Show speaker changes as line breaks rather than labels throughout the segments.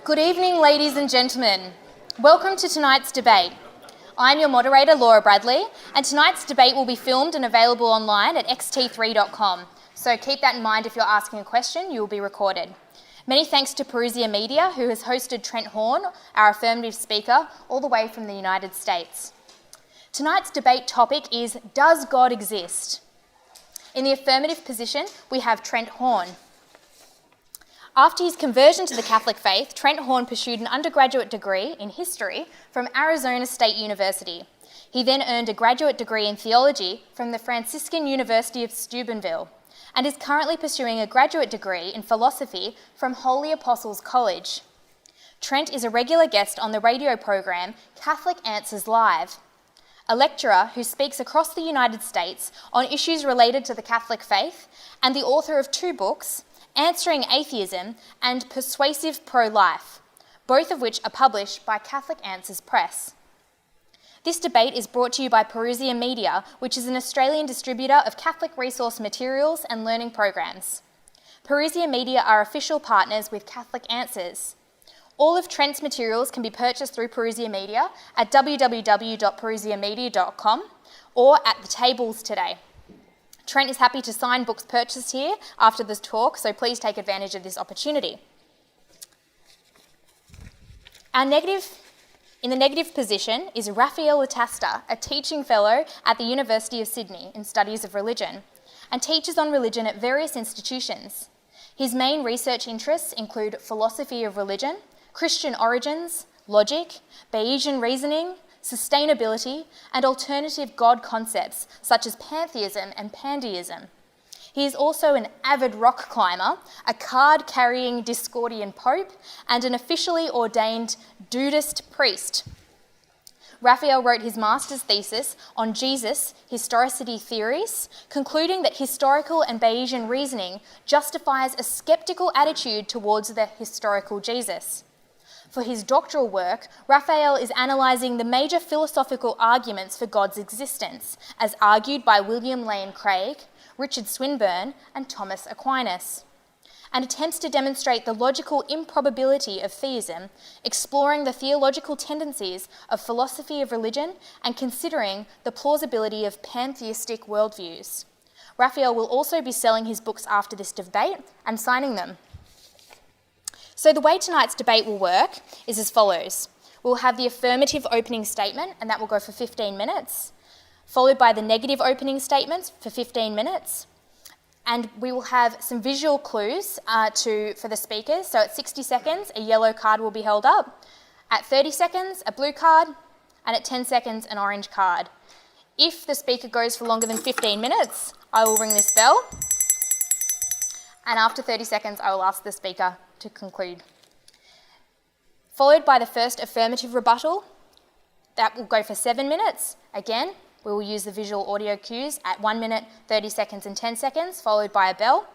Good evening, ladies and gentlemen. Welcome to tonight's debate. I'm your moderator, Laura Bradley, and tonight's debate will be filmed and available online at xt3.com. So keep that in mind. If you're asking a question, you will be recorded. Many thanks to Parousia Media, who has hosted Trent, our affirmative speaker, all the way from the United States. Tonight's debate topic is, does God exist? In the affirmative position, we have Trent Horn. After his conversion to the Catholic faith, Trent Horn pursued an undergraduate degree in history from Arizona State University. He then earned a graduate degree in theology from the Franciscan University of Steubenville and is currently pursuing a graduate degree in philosophy from Holy Apostles College. Trent is a regular guest on the radio program Catholic Answers Live, a lecturer who speaks across the United States on issues related to the Catholic faith and the author of 2 books, Answering Atheism and Persuasive Pro-Life, both of which are published by Catholic Answers Press. This debate is brought to you by Parousia Media, which is an Australian distributor of Catholic resource materials and learning programs. Parousia Media are official partners with Catholic Answers. All of Trent's materials can be purchased through Parousia Media at www.parousiamedia.com or at the tables today. Trent is happy to sign books purchased here after this talk, so please take advantage of this opportunity. In the negative position is Raphael Lataster, a teaching fellow at the University of Sydney in Studies of Religion, and teaches on religion at various institutions. His main research interests include philosophy of religion, Christian origins, logic, Bayesian reasoning, sustainability, and alternative God concepts such as pantheism and pandeism. He is also an avid rock climber, a card-carrying Discordian pope, and an officially ordained Dudist priest. Raphael wrote his master's thesis on Jesus' historicity theories, concluding that historical and Bayesian reasoning justifies a skeptical attitude towards the historical Jesus. For his doctoral work, Raphael is analysing the major philosophical arguments for God's existence, as argued by William Lane Craig, Richard Swinburne, and Thomas Aquinas, and attempts to demonstrate the logical improbability of theism, exploring the theological tendencies of philosophy of religion and considering the plausibility of pantheistic worldviews. Raphael will also be selling his books after this debate and signing them. So the way tonight's debate will work is as follows. We'll have the affirmative opening statement, and that will go for 15 minutes, followed by the negative opening statements for 15 minutes, and we will have some visual clues for the speakers. So at 60 seconds, a yellow card will be held up. At 30 seconds, a blue card, and at 10 seconds, an orange card. If the speaker goes for longer than 15 minutes, I will ring this bell, and after 30 seconds, I will ask the speaker to conclude. Followed by the first affirmative rebuttal. That will go for 7 minutes. Again, we will use the visual audio cues at 1 minute, 30 seconds and 10 seconds, followed by a bell.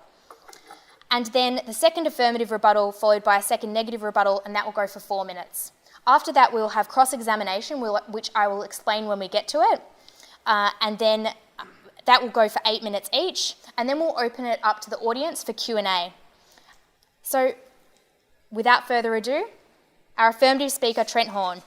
And then the second affirmative rebuttal, followed by a second negative rebuttal, and that will go for 4 minutes. After that, we'll have cross-examination, which I will explain when we get to it. And then that will go for 8 minutes each, and then we'll open it up to the audience for Q&A. So, without further ado, our affirmative speaker, Trent Horn.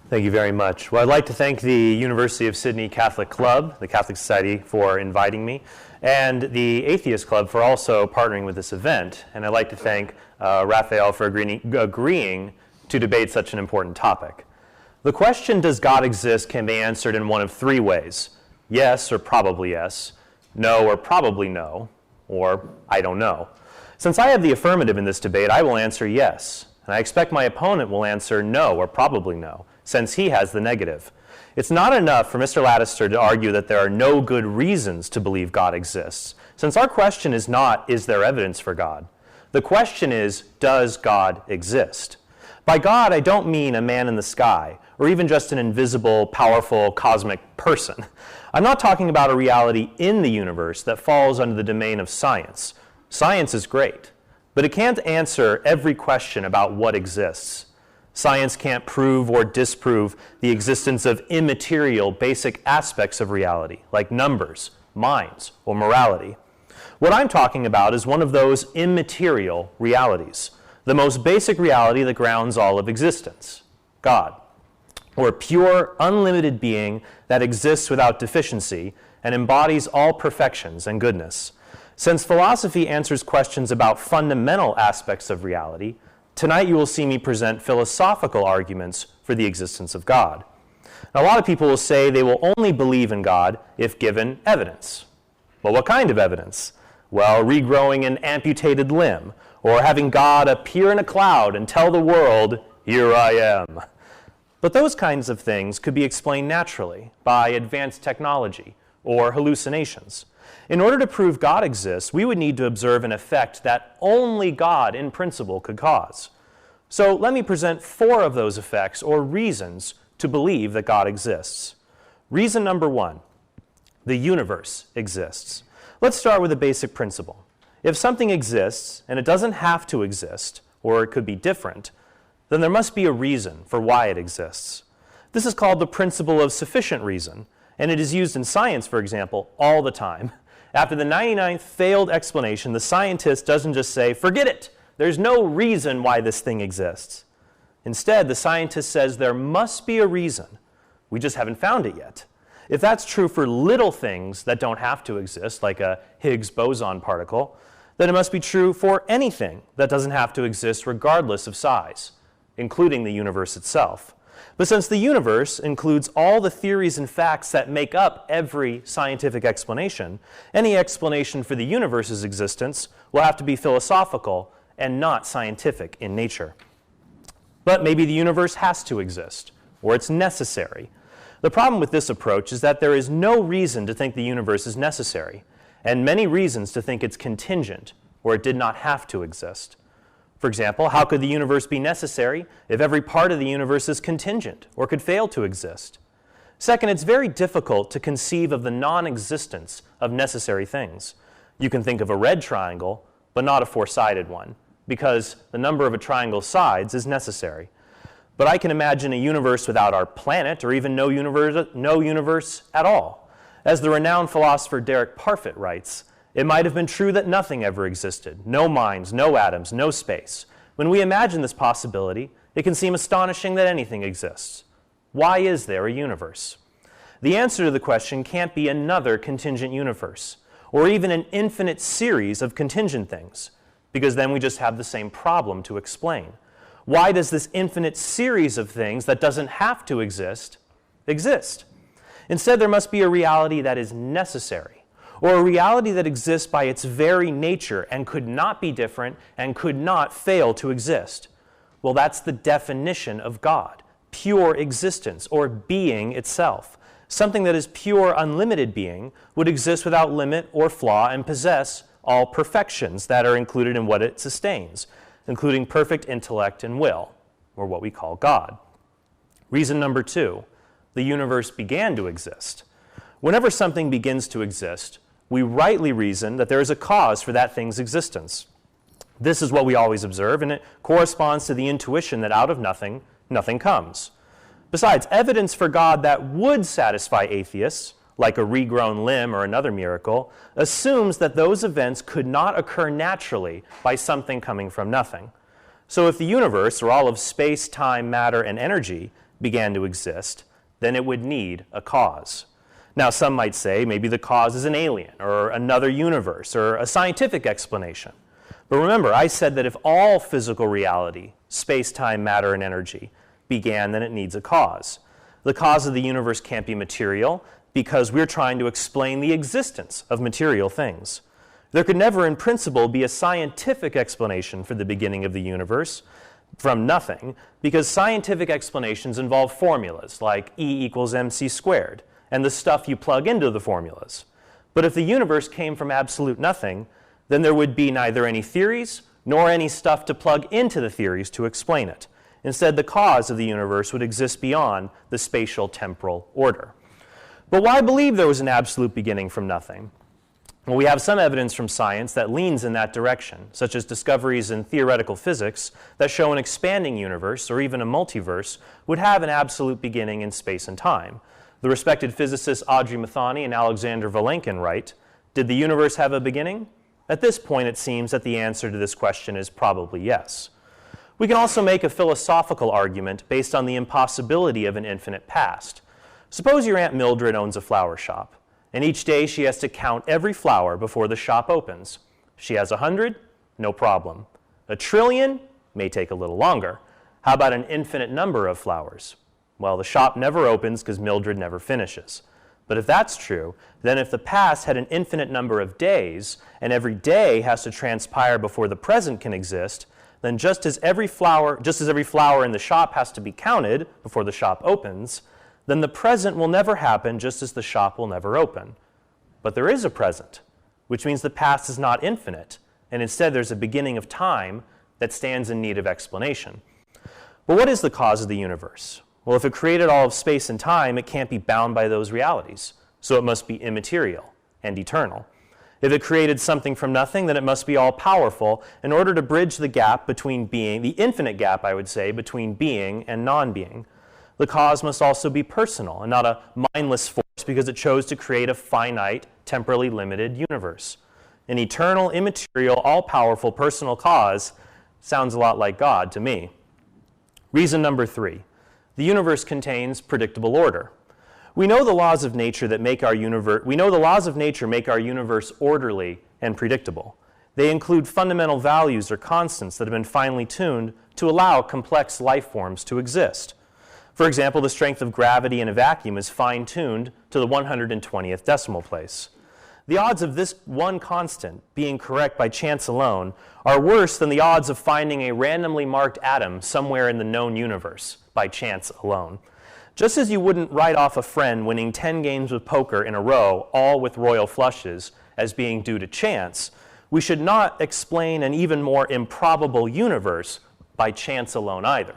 Thank you very much. Well, I'd like to thank the University of Sydney Catholic Club, the Catholic Society, for inviting me, and the Atheist Club for also partnering with this event. And I'd like to thank Raphael for agreeing to debate such an important topic. The question, does God exist, can be answered in one of 3 ways. Yes or probably yes, no or probably no, or I don't know. Since I have the affirmative in this debate, I will answer yes, and I expect my opponent will answer no or probably no, since he has the negative. It's not enough for Mr. Lataster to argue that there are no good reasons to believe God exists, since our question is not, is there evidence for God? The question is, does God exist? By God, I don't mean a man in the sky, or even just an invisible, powerful, cosmic person. I'm not talking about a reality in the universe that falls under the domain of science. Science is great, but it can't answer every question about what exists. Science can't prove or disprove the existence of immaterial, basic aspects of reality, like numbers, minds, or morality. What I'm talking about is one of those immaterial realities, the most basic reality that grounds all of existence, God, or a pure, unlimited being that exists without deficiency and embodies all perfections and goodness. Since philosophy answers questions about fundamental aspects of reality, tonight you will see me present philosophical arguments for the existence of God. Now, a lot of people will say they will only believe in God if given evidence. Well, what kind of evidence? Well, regrowing an amputated limb, or having God appear in a cloud and tell the world, "Here I am." But those kinds of things could be explained naturally by advanced technology or hallucinations. In order to prove God exists, we would need to observe an effect that only God in principle could cause. So let me present 4 of those effects or reasons to believe that God exists. Reason number 1, the universe exists. Let's start with a basic principle. If something exists and it doesn't have to exist, or it could be different, then there must be a reason for why it exists. This is called the principle of sufficient reason, and it is used in science, for example, all the time. After the 99th failed explanation, the scientist doesn't just say, "Forget it, there's no reason why this thing exists." Instead, the scientist says there must be a reason. We just haven't found it yet. If that's true for little things that don't have to exist, like a Higgs boson particle, then it must be true for anything that doesn't have to exist regardless of size, including the universe itself. But since the universe includes all the theories and facts that make up every scientific explanation, any explanation for the universe's existence will have to be philosophical and not scientific in nature. But maybe the universe has to exist, or it's necessary. The problem with this approach is that there is no reason to think the universe is necessary, and many reasons to think it's contingent, or it did not have to exist. For example, how could the universe be necessary if every part of the universe is contingent or could fail to exist? Second, it's very difficult to conceive of the non-existence of necessary things. You can think of a red triangle, but not a four-sided one, because the number of a triangle's sides is necessary. But I can imagine a universe without our planet, or even no universe at all. As the renowned philosopher Derek Parfit writes, "It might have been true that nothing ever existed, no minds, no atoms, no space. When we imagine this possibility, it can seem astonishing that anything exists. Why is there a universe?" The answer to the question can't be another contingent universe, or even an infinite series of contingent things, because then we just have the same problem to explain. Why does this infinite series of things that doesn't have to exist? Instead, there must be a reality that is necessary, or a reality that exists by its very nature and could not be different and could not fail to exist. Well, that's the definition of God, pure existence, or being itself. Something that is pure, unlimited being would exist without limit or flaw and possess all perfections that are included in what it sustains, including perfect intellect and will, or what we call God. Reason number 2, the universe began to exist. Whenever something begins to exist, we rightly reason that there is a cause for that thing's existence. This is what we always observe, and it corresponds to the intuition that out of nothing, nothing comes. Besides, evidence for God that would satisfy atheists, like a regrown limb or another miracle, assumes that those events could not occur naturally by something coming from nothing. So if the universe, or all of space, time, matter, and energy, began to exist, then it would need a cause. Now, some might say maybe the cause is an alien, or another universe, or a scientific explanation. But remember, I said that if all physical reality, space, time, matter, and energy, began, then it needs a cause. The cause of the universe can't be material, because we're trying to explain the existence of material things. There could never, in principle, be a scientific explanation for the beginning of the universe from nothing, because scientific explanations involve formulas like E equals mc squared, and the stuff you plug into the formulas. But if the universe came from absolute nothing, then there would be neither any theories nor any stuff to plug into the theories to explain it. Instead, the cause of the universe would exist beyond the spatial temporal order. But why believe there was an absolute beginning from nothing? Well, we have some evidence from science that leans in that direction, such as discoveries in theoretical physics that show an expanding universe, or even a multiverse, would have an absolute beginning in space and time. The respected physicists Audrey Matheny and Alexander Vilenkin write, "Did the universe have a beginning?" At this point, it seems that the answer to this question is probably yes. We can also make a philosophical argument based on the impossibility of an infinite past. Suppose your Aunt Mildred owns a flower shop, and each day she has to count every flower before the shop opens. She has 100, no problem. 1,000,000,000,000 may take a little longer. How about an infinite number of flowers? Well, the shop never opens because Mildred never finishes. But if that's true, then if the past had an infinite number of days, and every day has to transpire before the present can exist, then just as every flower in the shop has to be counted before the shop opens, then the present will never happen just as the shop will never open. But there is a present, which means the past is not infinite, and instead there's a beginning of time that stands in need of explanation. But what is the cause of the universe? Well, if it created all of space and time, it can't be bound by those realities, so it must be immaterial and eternal. If it created something from nothing, then it must be all-powerful in order to bridge the gap between being, the infinite gap, I would say, between being and non-being. The cause must also be personal and not a mindless force because it chose to create a finite, temporally limited universe. An eternal, immaterial, all-powerful personal cause sounds a lot like God to me. Reason number 3. The universe contains predictable order. We know the laws of nature make our universe orderly and predictable. They include fundamental values or constants that have been finely tuned to allow complex life forms to exist. For example, the strength of gravity in a vacuum is fine-tuned to the 120th decimal place. The odds of this one constant being correct by chance alone are worse than the odds of finding a randomly marked atom somewhere in the known universe by chance alone. Just as you wouldn't write off a friend winning 10 games of poker in a row, all with royal flushes, as being due to chance, we should not explain an even more improbable universe by chance alone either.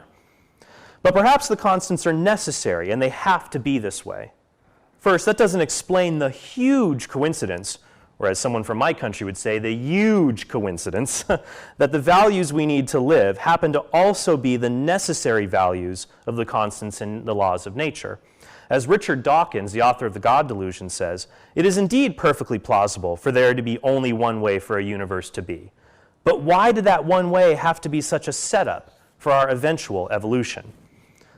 But perhaps the constants are necessary, and they have to be this way. First, that doesn't explain the huge coincidence, or as someone from my country would say, the huge coincidence, that the values we need to live happen to also be the necessary values of the constants in the laws of nature. As Richard Dawkins, the author of The God Delusion, says, it is indeed perfectly plausible for there to be only one way for a universe to be. But why did that one way have to be such a setup for our eventual evolution?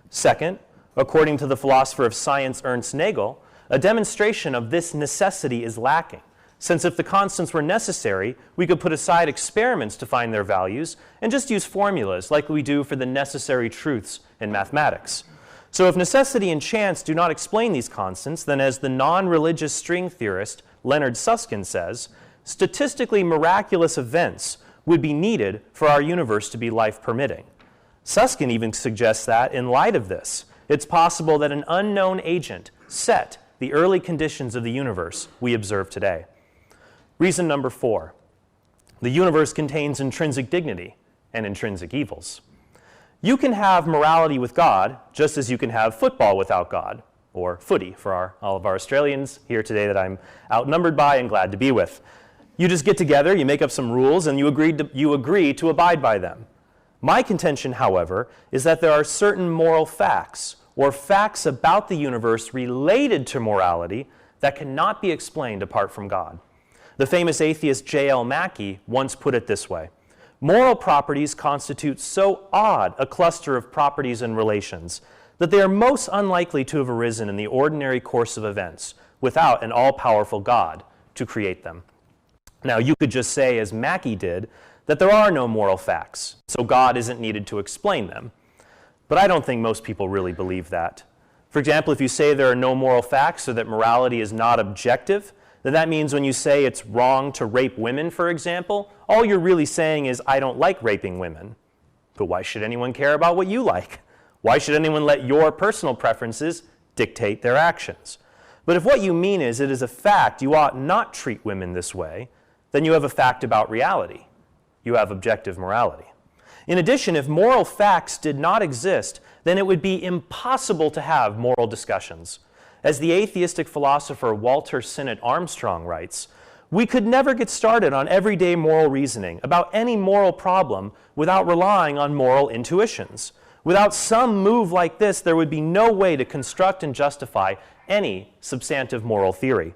Second, according to the philosopher of science Ernst Nagel, a demonstration of this necessity is lacking, since if the constants were necessary, we could put aside experiments to find their values and just use formulas like we do for the necessary truths in mathematics. So if necessity and chance do not explain these constants, then as the non-religious string theorist Leonard Susskind says, statistically miraculous events would be needed for our universe to be life-permitting. Susskind even suggests that, in light of this, it's possible that an unknown agent set the early conditions of the universe we observe today. Reason number 4. The universe contains intrinsic dignity and intrinsic evils. You can have morality with God just as you can have football without God, or footy for all of our Australians here today that I'm outnumbered by and glad to be with. You just get together, you make up some rules, and you agree to abide by them. My contention, however, is that there are certain moral facts or facts about the universe related to morality that cannot be explained apart from God. The famous atheist J.L. Mackie once put it this way: moral properties constitute so odd a cluster of properties and relations that they are most unlikely to have arisen in the ordinary course of events without an all-powerful God to create them. Now, you could just say, as Mackie did, that there are no moral facts, so God isn't needed to explain them. But I don't think most people really believe that. For example, if you say there are no moral facts or that morality is not objective, then that means when you say it's wrong to rape women, for example, all you're really saying is, I don't like raping women. But why should anyone care about what you like? Why should anyone let your personal preferences dictate their actions? But if what you mean is it is a fact you ought not treat women this way, then you have a fact about reality. You have objective morality. In addition, if moral facts did not exist, then it would be impossible to have moral discussions. As the atheistic philosopher Walter Sinnott Armstrong writes, we could never get started on everyday moral reasoning about any moral problem without relying on moral intuitions. Without some move like this, there would be no way to construct and justify any substantive moral theory.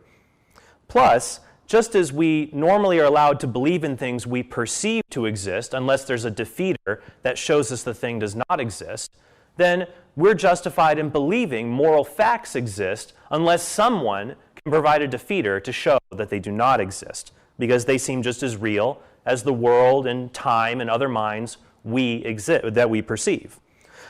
Plus, just as we normally are allowed to believe in things we perceive to exist unless there's a defeater that shows us the thing does not exist, then we're justified in believing moral facts exist unless someone can provide a defeater to show that they do not exist, because they seem just as real as the world and time and other minds that we perceive.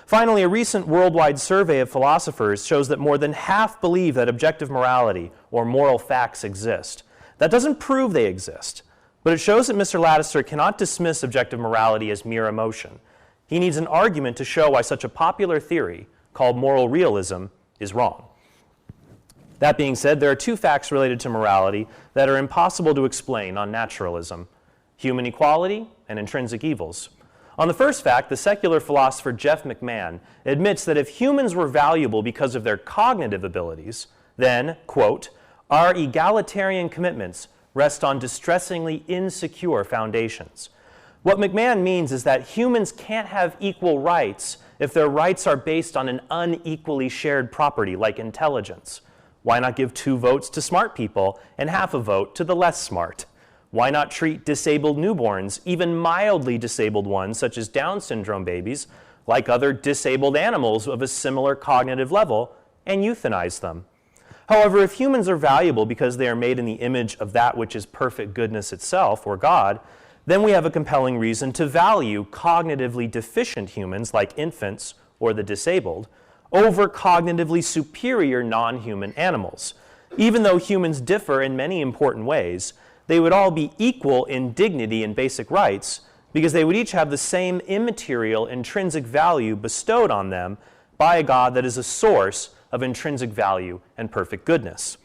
Finally, a recent worldwide survey of philosophers shows that more than half believe that objective morality or moral facts exist. That doesn't prove they exist, but it shows that Mr. Lataster cannot dismiss objective morality as mere emotion. He needs an argument to show why such a popular theory, called moral realism, is wrong. That being said, there are two facts related to morality that are impossible to explain on naturalism: human equality and intrinsic evils. On the first fact, the secular philosopher Jeff McMahon admits that if humans were valuable because of their cognitive abilities, then, quote, our egalitarian commitments rest on distressingly insecure foundations. What McMahon means is that humans can't have equal rights if their rights are based on an unequally shared property like intelligence. Why not give 2 votes to smart people and half a vote to the less smart? Why not treat disabled newborns, even mildly disabled ones such as Down syndrome babies, like other disabled animals of a similar cognitive level, and euthanize them? However, if humans are valuable because they are made in the image of that which is perfect goodness itself, or God, then we have a compelling reason to value cognitively deficient humans like infants or the disabled over cognitively superior non-human animals. Even though humans differ in many important ways, they would all be equal in dignity and basic rights because they would each have the same immaterial intrinsic value bestowed on them by a God that is a source of intrinsic value and perfect goodness.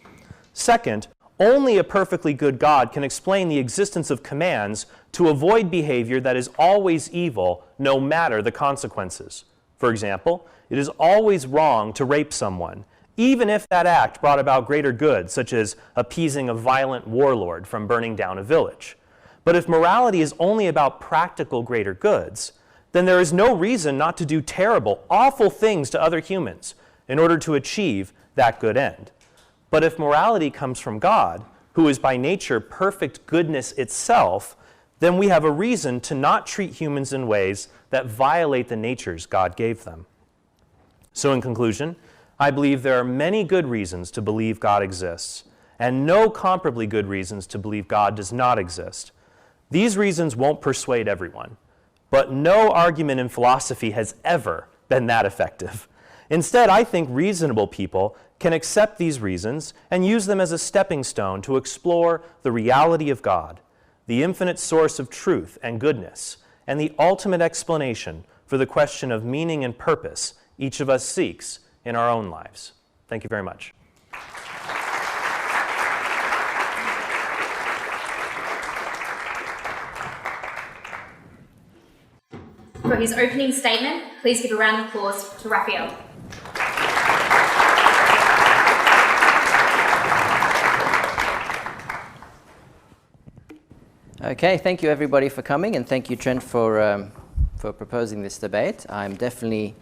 Second, only a perfectly good God can explain the existence of commands to avoid behavior that is always evil, no matter the consequences. For example, it is always wrong to rape someone, even if that act brought about greater good, such as appeasing a violent warlord from burning down a village. But if morality is only about practical greater goods, then there is no reason not to do terrible, awful things to other humans in order to achieve that good end. But if morality comes from God, who is by nature perfect goodness itself, then we have a reason to not treat humans in ways that violate the natures God gave them. So in conclusion, I believe there are many good reasons to believe God exists, and no comparably good reasons to believe God does not exist. These reasons won't persuade everyone, but no argument in philosophy has ever been that effective. Instead, I think reasonable people can accept these reasons and use them as a stepping stone to explore the reality of God, the infinite source of truth and goodness, and the ultimate explanation for the question of meaning and purpose each of us seeks in our own lives. Thank you very much.
For his opening statement, please give a round of applause to Raphael.
Okay, thank you everybody for coming, and thank you, Trent, for proposing this debate. I'm definitely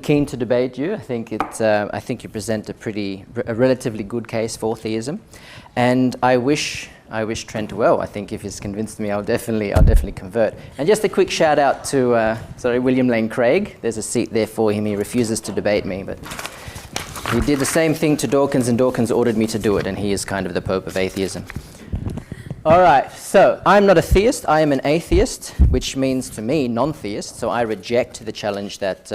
keen to debate you. I think you present a relatively good case for theism, and I wish Trent well. I think if he's convinced me, I'll definitely convert. And just a quick shout out to William Lane Craig. There's a seat there for him. He refuses to debate me, but he did the same thing to Dawkins, and Dawkins ordered me to do it, and he is kind of the Pope of atheism. All right, so I'm not a theist, I am an atheist, which means to me non-theist, so I reject the challenge that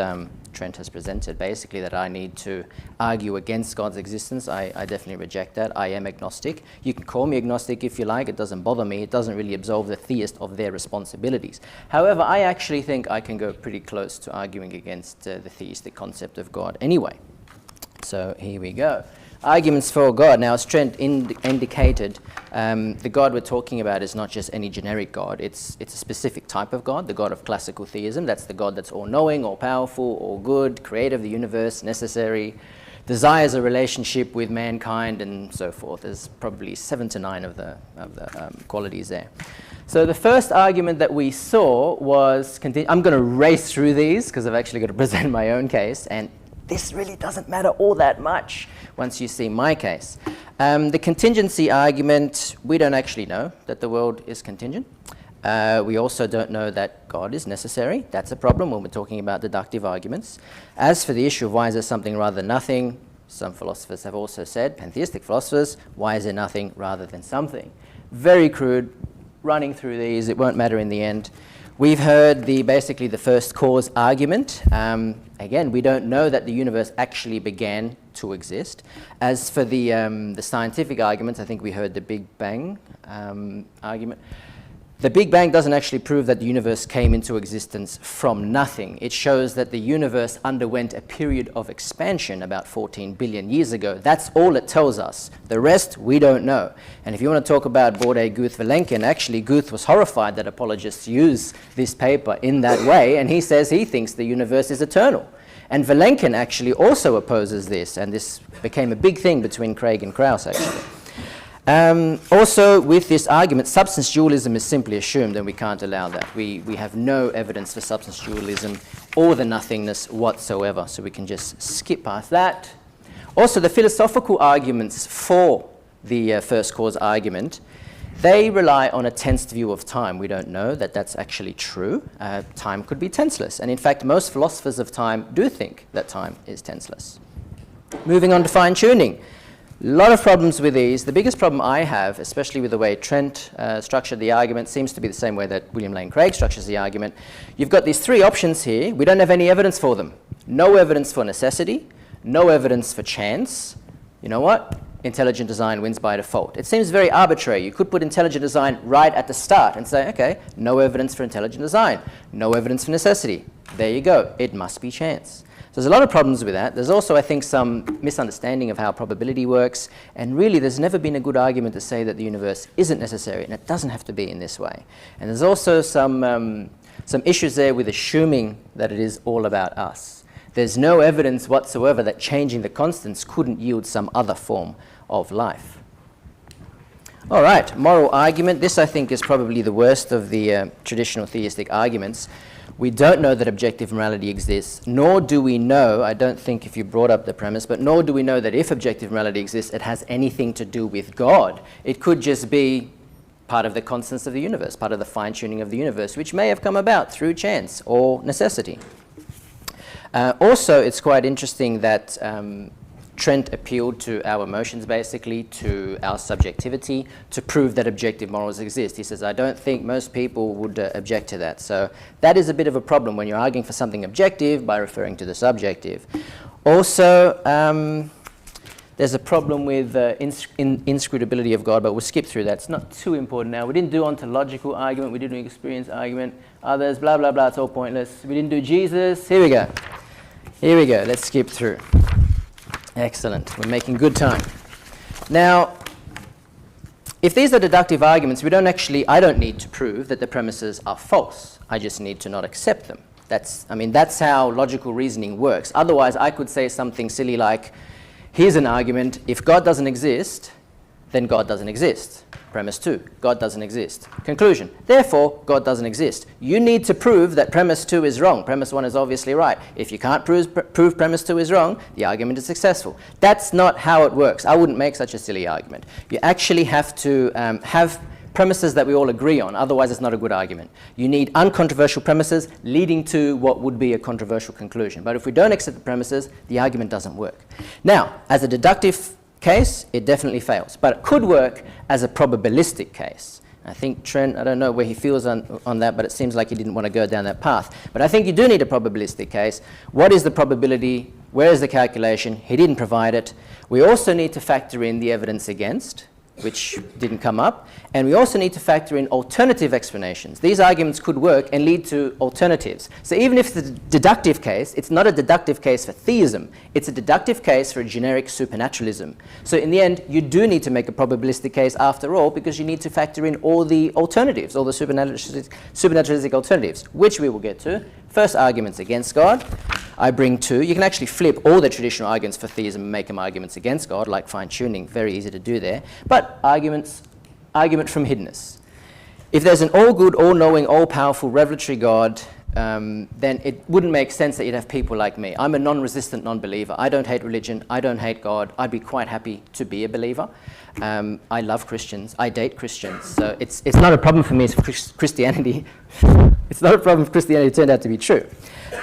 Trent has presented, basically that I need to argue against God's existence. I definitely reject that. I am agnostic. You can call me agnostic if you like, it doesn't bother me. It doesn't really absolve the theist of their responsibilities. However, I actually think I can go pretty close to arguing against the theistic concept of God anyway. So here we go. Arguments for God. Now, as Trent indicated, the God we're talking about is not just any generic God. It's a specific type of God, the God of classical theism. That's the God that's all-knowing, all-powerful, all-good, creator of the universe, necessary, desires a relationship with mankind, and so forth. There's probably 7 to 9 of the qualities there. So the first argument that we saw was, I'm going to race through these because I've actually got to present my own case, and this really doesn't matter all that much once you see my case. The contingency argument, we don't actually know that the world is contingent. We also don't know that God is necessary. That's a problem when we're talking about deductive arguments. As for the issue of why is there something rather than nothing, some philosophers have also said, pantheistic philosophers, why is there nothing rather than something? Very crude, running through these, it won't matter in the end. We've heard basically the first cause argument. Again, we don't know that the universe actually began to exist. As for the scientific arguments, I think we heard the Big Bang argument. The Big Bang doesn't actually prove that the universe came into existence from nothing. It shows that the universe underwent a period of expansion about 14 billion years ago. That's all it tells us. The rest, we don't know. And if you want to talk about Bode, Guth, Vilenkin, actually Guth was horrified that apologists use this paper in that way, and he says he thinks the universe is eternal. And Vilenkin actually also opposes this, and this became a big thing between Craig and Krauss, actually. Also, with this argument, substance dualism is simply assumed, and we can't allow that. We have no evidence for substance dualism or the nothingness whatsoever, so we can just skip past that. Also, the philosophical arguments for the first cause argument, they rely on a tensed view of time. We don't know that that's actually true. Time could be tenseless, and in fact, most philosophers of time do think that time is tenseless. Moving on to fine-tuning. A lot of problems with these. The biggest problem I have, especially with the way Trent structured the argument, seems to be the same way that William Lane Craig structures the argument. You've got these three options here. We don't have any evidence for them. No evidence for necessity, no evidence for chance. You know what? Intelligent design wins by default. It seems very arbitrary. You could put intelligent design right at the start and say, okay, no evidence for intelligent design, no evidence for necessity. There you go. It must be chance. So there's a lot of problems with that. There's also, I think, some misunderstanding of how probability works. And really, there's never been a good argument to say that the universe isn't necessary, and it doesn't have to be in this way. And there's also some issues there with assuming that it is all about us. There's no evidence whatsoever that changing the constants couldn't yield some other form of life. All right, moral argument. This, I think, is probably the worst of the traditional theistic arguments. We don't know that objective morality exists, nor do we know, I don't think if you brought up the premise, but nor do we know that if objective morality exists, it has anything to do with God. It could just be part of the constants of the universe, part of the fine-tuning of the universe, which may have come about through chance or necessity. Also, it's quite interesting that Trent appealed to our emotions, basically, to our subjectivity, to prove that objective morals exist. He says, I don't think most people would object to that. So that is a bit of a problem when you're arguing for something objective by referring to the subjective. Also, there's a problem with inscrutability of God, but we'll skip through that. It's not too important now. We didn't do ontological argument. We didn't do experience argument. Others, blah, blah, blah. It's all pointless. We didn't do Jesus. Here we go. Here we go. Let's skip through. Excellent. We're making good time. Now, if these are deductive arguments, I don't need to prove that the premises are false. I just need to not accept them. That's how logical reasoning works. Otherwise, I could say something silly like, here's an argument, if God doesn't exist, then God doesn't exist. Premise 2, God doesn't exist. Conclusion, therefore, God doesn't exist. You need to prove that premise 2 is wrong. Premise 1 is obviously right. If you can't prove premise 2 is wrong, the argument is successful. That's not how it works. I wouldn't make such a silly argument. You actually have to have premises that we all agree on, otherwise it's not a good argument. You need uncontroversial premises leading to what would be a controversial conclusion. But if we don't accept the premises, the argument doesn't work. Now, as a deductive case, it definitely fails. But it could work as a probabilistic case. I think Trent, I don't know where he feels on that, but it seems like he didn't want to go down that path. But I think you do need a probabilistic case. What is the probability? Where is the calculation? He didn't provide it. We also need to factor in the evidence against, which didn't come up. And we also need to factor in alternative explanations. These arguments could work and lead to alternatives. So even if it's a deductive case, it's not a deductive case for theism. It's a deductive case for a generic supernaturalism. So in the end, you do need to make a probabilistic case after all, because you need to factor in all the alternatives, all the supernaturalistic alternatives, which we will get to. First, arguments against God. I bring 2. You can actually flip all the traditional arguments for theism and make them arguments against God, like fine-tuning. Very easy to do there. But argument from hiddenness. If there's an all-good, all-knowing, all-powerful, revelatory God, then it wouldn't make sense that you'd have people like me. I'm a non-resistant non-believer. I don't hate religion. I don't hate God. I'd be quite happy to be a believer. I love Christians. I date Christians. So it's not a problem for me if Christianity. It's not a problem if Christianity turned out to be true.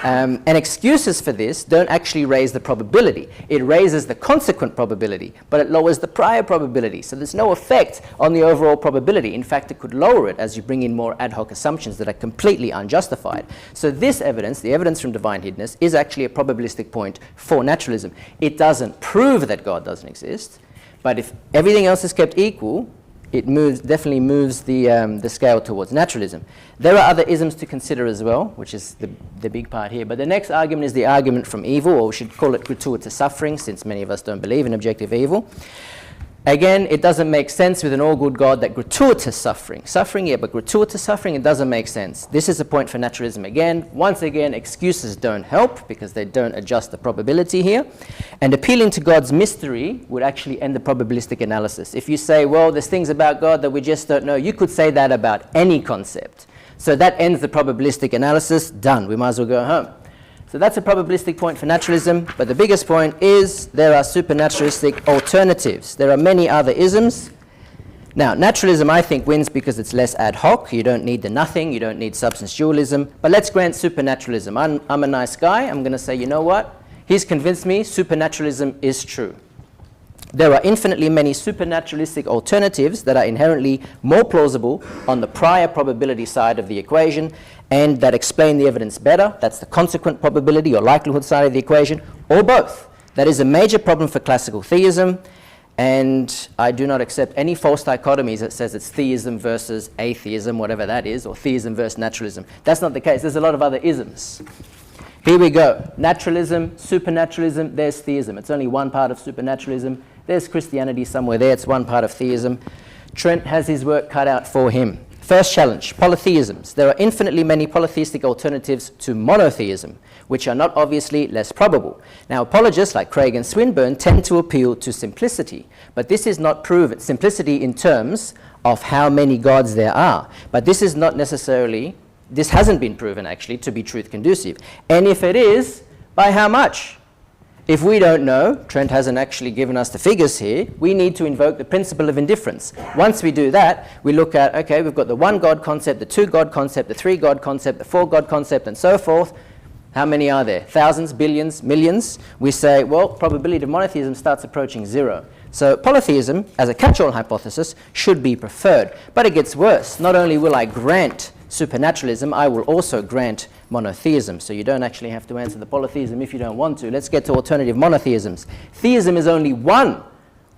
And excuses for this don't actually raise the probability. It raises the consequent probability, but it lowers the prior probability. So there's no effect on the overall probability. In fact, it could lower it as you bring in more ad hoc assumptions that are completely unjustified. So this evidence, the evidence from divine hiddenness, is actually a probabilistic point for naturalism. It doesn't prove that God doesn't exist, but if everything else is kept equal, it definitely moves the scale towards naturalism. There are other isms to consider as well, which is the big part here. But the next argument is the argument from evil, or we should call it gratuitous suffering, since many of us don't believe in objective evil. Again, it doesn't make sense with an all-good God that gratuitous suffering, but gratuitous suffering, it doesn't make sense. This is a point for naturalism again. Once again, excuses don't help because they don't adjust the probability here. And appealing to God's mystery would actually end the probabilistic analysis. If you say, well, there's things about God that we just don't know, you could say that about any concept. So that ends the probabilistic analysis. Done. We might as well go home. So that's a probabilistic point for naturalism, but the biggest point is there are supernaturalistic alternatives. There are many other isms. Now, naturalism, I think, wins because it's less ad hoc. You don't need the nothing. You don't need substance dualism. But let's grant supernaturalism. I'm a nice guy. I'm going to say, you know what? He's convinced me supernaturalism is true. There are infinitely many supernaturalistic alternatives that are inherently more plausible on the prior probability side of the equation and that explain the evidence better. That's the consequent probability or likelihood side of the equation, or both. That is a major problem for classical theism, and I do not accept any false dichotomies that says it's theism versus atheism, whatever that is, or theism versus naturalism. That's not the case. There's a lot of other isms. Here we go. Naturalism, supernaturalism, there's theism. It's only one part of supernaturalism. There's Christianity somewhere there. It's one part of theism. Trent has his work cut out for him. First challenge, polytheisms. There are infinitely many polytheistic alternatives to monotheism, which are not obviously less probable. Now, apologists like Craig and Swinburne tend to appeal to simplicity, but this is not proven. Simplicity in terms of how many gods there are. But this is not necessarily, this hasn't been proven actually to be truth conducive. And if it is, by how much? If we don't know, Trent hasn't actually given us the figures here, we need to invoke the principle of indifference. Once we do that, we look at, okay, we've got the one God concept, the two God concept, the three God concept, the four God concept, and so forth. How many are there? Thousands, billions, millions? We say, well, probability of monotheism starts approaching zero. So polytheism, as a catch-all hypothesis, should be preferred. But it gets worse. Not only will I grant supernaturalism, I will also grant monotheism. So you don't actually have to answer the polytheism if you don't want to. Let's get to alternative monotheisms. Theism is only one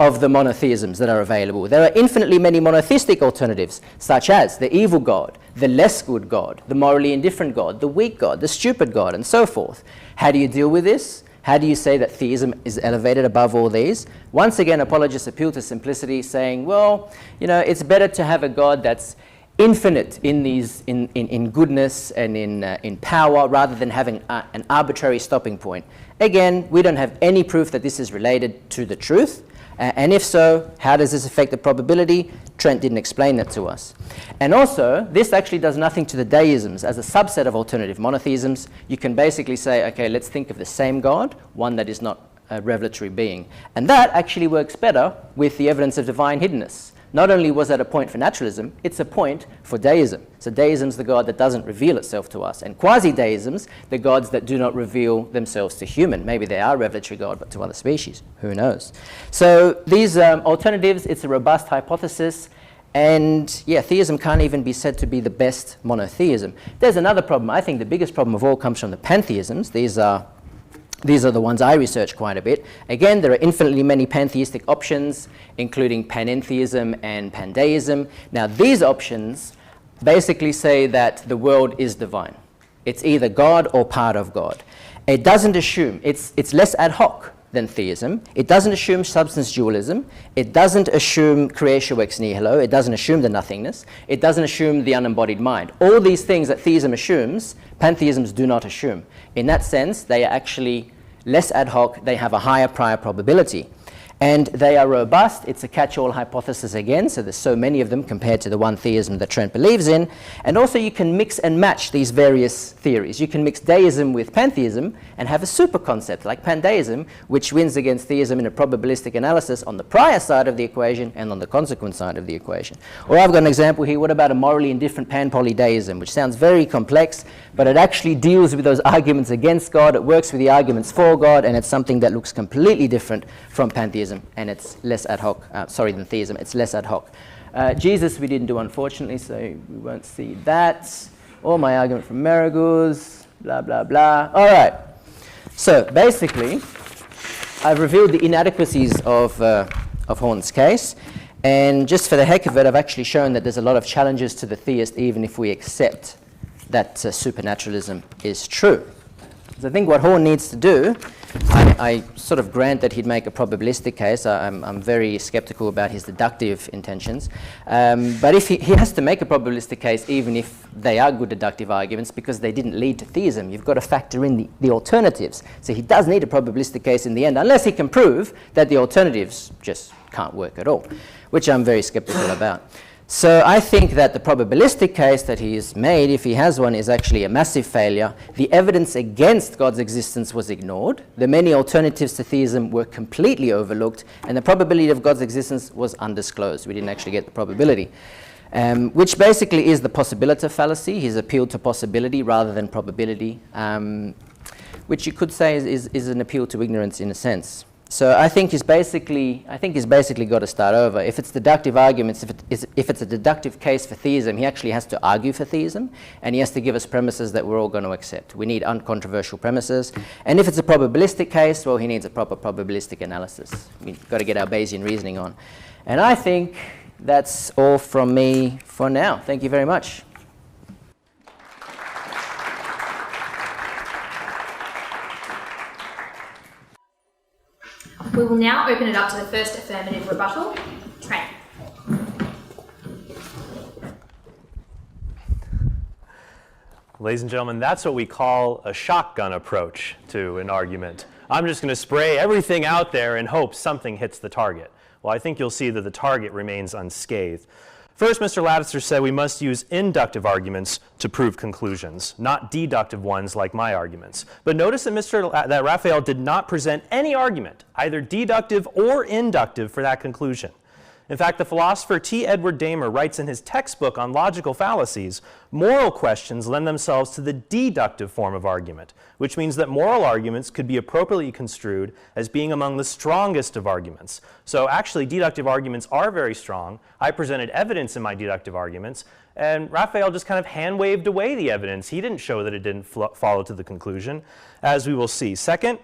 of the monotheisms that are available. There are infinitely many monotheistic alternatives, such as the evil God, the less good God, the morally indifferent God, the weak God, the stupid God, and so forth. How do you deal with this? How do you say that theism is elevated above all these? Once again, apologists appeal to simplicity, saying, well, you know, it's better to have a God that's infinite in goodness and in power rather than having an arbitrary stopping point. Again, we don't have any proof that this is related to the truth. And if so, how does this affect the probability? Trent didn't explain that to us. And also, this actually does nothing to the deisms. As a subset of alternative monotheisms, you can basically say, okay, let's think of the same God, one that is not a revelatory being. And that actually works better with the evidence of divine hiddenness. Not only was that a point for naturalism, it's a point for deism. So deism's the God that doesn't reveal itself to us. And quasi-deisms, the gods that do not reveal themselves to human. Maybe they are revelatory God, but to other species. Who knows? So these alternatives, it's a robust hypothesis. And yeah, theism can't even be said to be the best monotheism. There's another problem. I think the biggest problem of all comes from the pantheisms. These are the ones I research quite a bit. Again, there are infinitely many pantheistic options, including panentheism and pandeism. Now, these options basically say that the world is divine. It's either God or part of God. It doesn't assume, it's less ad hoc than theism. It doesn't assume substance dualism. It doesn't assume creatio ex nihilo. It doesn't assume the nothingness. It doesn't assume the unembodied mind. All these things that theism assumes, pantheisms do not assume. In that sense, they are actually less ad hoc. They have a higher prior probability. And they are robust. It's a catch-all hypothesis again, so there's so many of them compared to the one theism that Trent believes in. And also you can mix and match these various theories. You can mix deism with pantheism and have a super concept like pandeism, which wins against theism in a probabilistic analysis on the prior side of the equation and on the consequent side of the equation. Or I've got an example here. What about a morally indifferent pan-polydeism, which sounds very complex, but it actually deals with those arguments against God. It works with the arguments for God, and it's something that looks completely different from pantheism. And it's less ad hoc, than theism, it's less ad hoc. Jesus we didn't do, unfortunately, so we won't see that. Or my argument from Maraguz, blah, blah, blah. All right, so basically, I've revealed the inadequacies of Horn's case, and just for the heck of it, I've actually shown that there's a lot of challenges to the theist, even if we accept that supernaturalism is true. So I think what Horn needs to do, I sort of grant that he'd make a probabilistic case. I'm very skeptical about his deductive intentions. But if he has to make a probabilistic case, even if they are good deductive arguments, because they didn't lead to theism, you've got to factor in the alternatives. So he does need a probabilistic case in the end, unless he can prove that the alternatives just can't work at all, which I'm very skeptical about. So I think that the probabilistic case that he's made, if he has one, is actually a massive failure. The evidence against God's existence was ignored. The many alternatives to theism were completely overlooked, and the probability of God's existence was undisclosed. We didn't actually get the probability, which basically is the possibility fallacy. He's appealed to possibility rather than probability, which you could say is an appeal to ignorance in a sense. So I think he's basically got to start over. If it's deductive arguments, if it's a deductive case for theism, he actually has to argue for theism, and he has to give us premises that we're all going to accept. We need uncontroversial premises. And if it's a probabilistic case, well, he needs a proper probabilistic analysis. We've got to get our Bayesian reasoning on. And I think that's all from me for now. Thank you very much.
We will now open it up to the first affirmative rebuttal. Trent.
Ladies and gentlemen, that's what we call a shotgun approach to an argument. I'm just going to spray everything out there and hope something hits the target. Well, I think you'll see that the target remains unscathed. First, Mr. Lataster said we must use inductive arguments to prove conclusions, not deductive ones like my arguments. But notice that Raphael did not present any argument, either deductive or inductive, for that conclusion. In fact, the philosopher T. Edward Damer writes in his textbook on logical fallacies, moral questions lend themselves to the deductive form of argument, which means that moral arguments could be appropriately construed as being among the strongest of arguments. So actually, deductive arguments are very strong. I presented evidence in my deductive arguments, and Raphael just kind of hand-waved away the evidence. He didn't show that it didn't follow to the conclusion, as we will see. Second,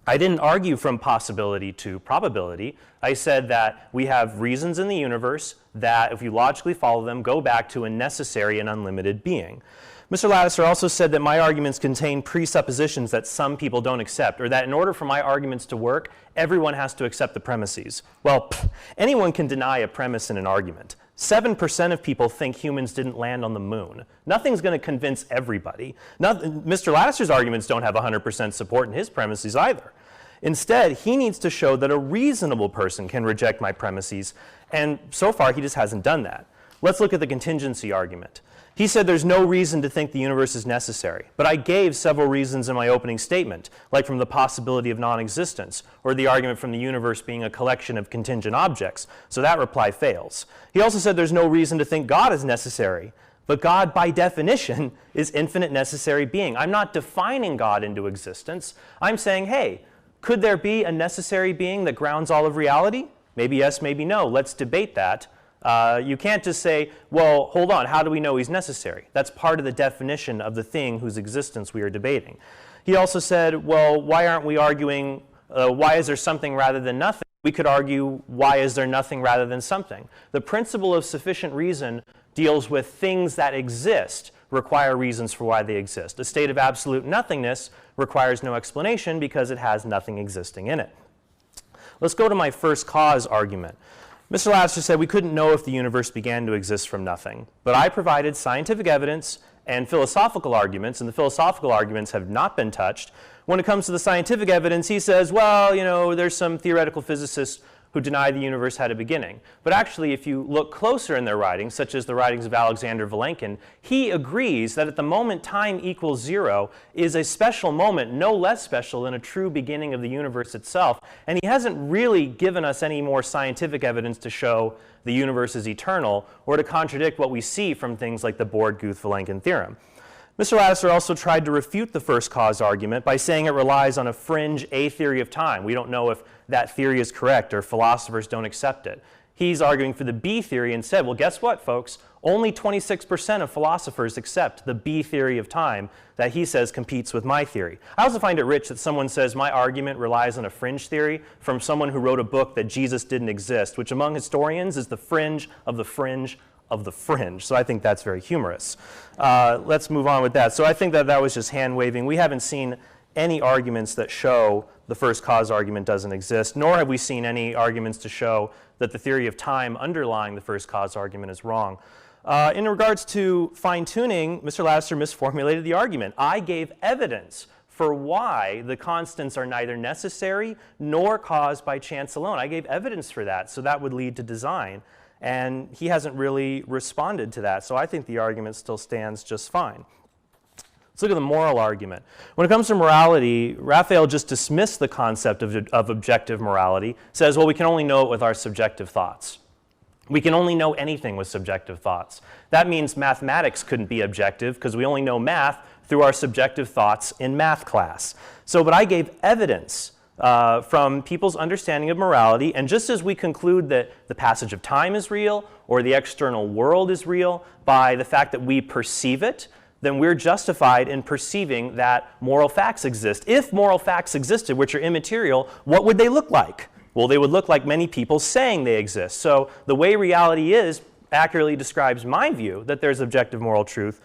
I didn't argue from possibility to probability. I said that we have reasons in the universe that, if you logically follow them, go back to a necessary and unlimited being. Mr. Lataster also said that my arguments contain presuppositions that some people don't accept, or that in order for my arguments to work, everyone has to accept the premises. Well, anyone can deny a premise in an argument. 7% of people think humans didn't land on the moon. Nothing's going to convince everybody. Mr. Lataster's arguments don't have 100% support in his premises either. Instead, he needs to show that a reasonable person can reject my premises, and so far he just hasn't done that. Let's look at the contingency argument. He said there's no reason to think the universe is necessary, but I gave several reasons in my opening statement, like from the possibility of non-existence, or the argument from the universe being a collection of contingent objects, so that reply fails. He also said there's no reason to think God is necessary, but God, by definition, is infinite necessary being. I'm not defining God into existence. I'm saying, hey, could there be a necessary being that grounds all of reality? Maybe yes, maybe no. Let's debate that. You can't just say, well, hold on, how do we know he's necessary? That's part of the definition of the thing whose existence we are debating. He also said, well, why aren't we arguing, why is there something rather than nothing? We could argue, why is there nothing rather than something? The principle of sufficient reason deals with things that exist require reasons for why they exist. A state of absolute nothingness requires no explanation because it has nothing existing in it. Let's go to my first cause argument. Mr. Lataster said we couldn't know if the universe began to exist from nothing, but I provided scientific evidence and philosophical arguments, and the philosophical arguments have not been touched, When it comes to the scientific evidence, he says, well, there's some theoretical physicists who deny the universe had a beginning. But actually, if you look closer in their writings, such as the writings of Alexander Vilenkin, he agrees that at the moment time equals 0 is a special moment, no less special than a true beginning of the universe itself. And he hasn't really given us any more scientific evidence to show the universe is eternal or to contradict what we see from things like the Borde-Guth-Vilenkin theorem. Mr. Lataster also tried to refute the first cause argument by saying it relies on a fringe A theory of time. We don't know if that theory is correct or philosophers don't accept it. He's arguing for the B theory and said, well, guess what, folks? Only 26% of philosophers accept the B theory of time that he says competes with my theory. I also find it rich that someone says my argument relies on a fringe theory from someone who wrote a book that Jesus didn't exist, which among historians is the fringe of the fringe of the fringe. So I think that's very humorous. Let's move on with that. So I think that was just hand-waving. We haven't seen any arguments that show the first cause argument doesn't exist, nor have we seen any arguments to show that the theory of time underlying the first cause argument is wrong. In regards to fine-tuning, Mr. Lataster misformulated the argument. I gave evidence for why the constants are neither necessary nor caused by chance alone. I gave evidence for that, so that would lead to design. And he hasn't really responded to that, so I think the argument still stands just fine. Let's look at the moral argument. When it comes to morality, Raphael just dismissed the concept of objective morality, says, well, we can only know it with our subjective thoughts. We can only know anything with subjective thoughts. That means mathematics couldn't be objective because we only know math through our subjective thoughts in math class. But I gave evidence from people's understanding of morality, and just as we conclude that the passage of time is real or the external world is real by the fact that we perceive it, then we're justified in perceiving that moral facts exist. If moral facts existed, which are immaterial, what would they look like? Well, they would look like many people saying they exist. So the way reality is accurately describes my view that there's objective moral truth,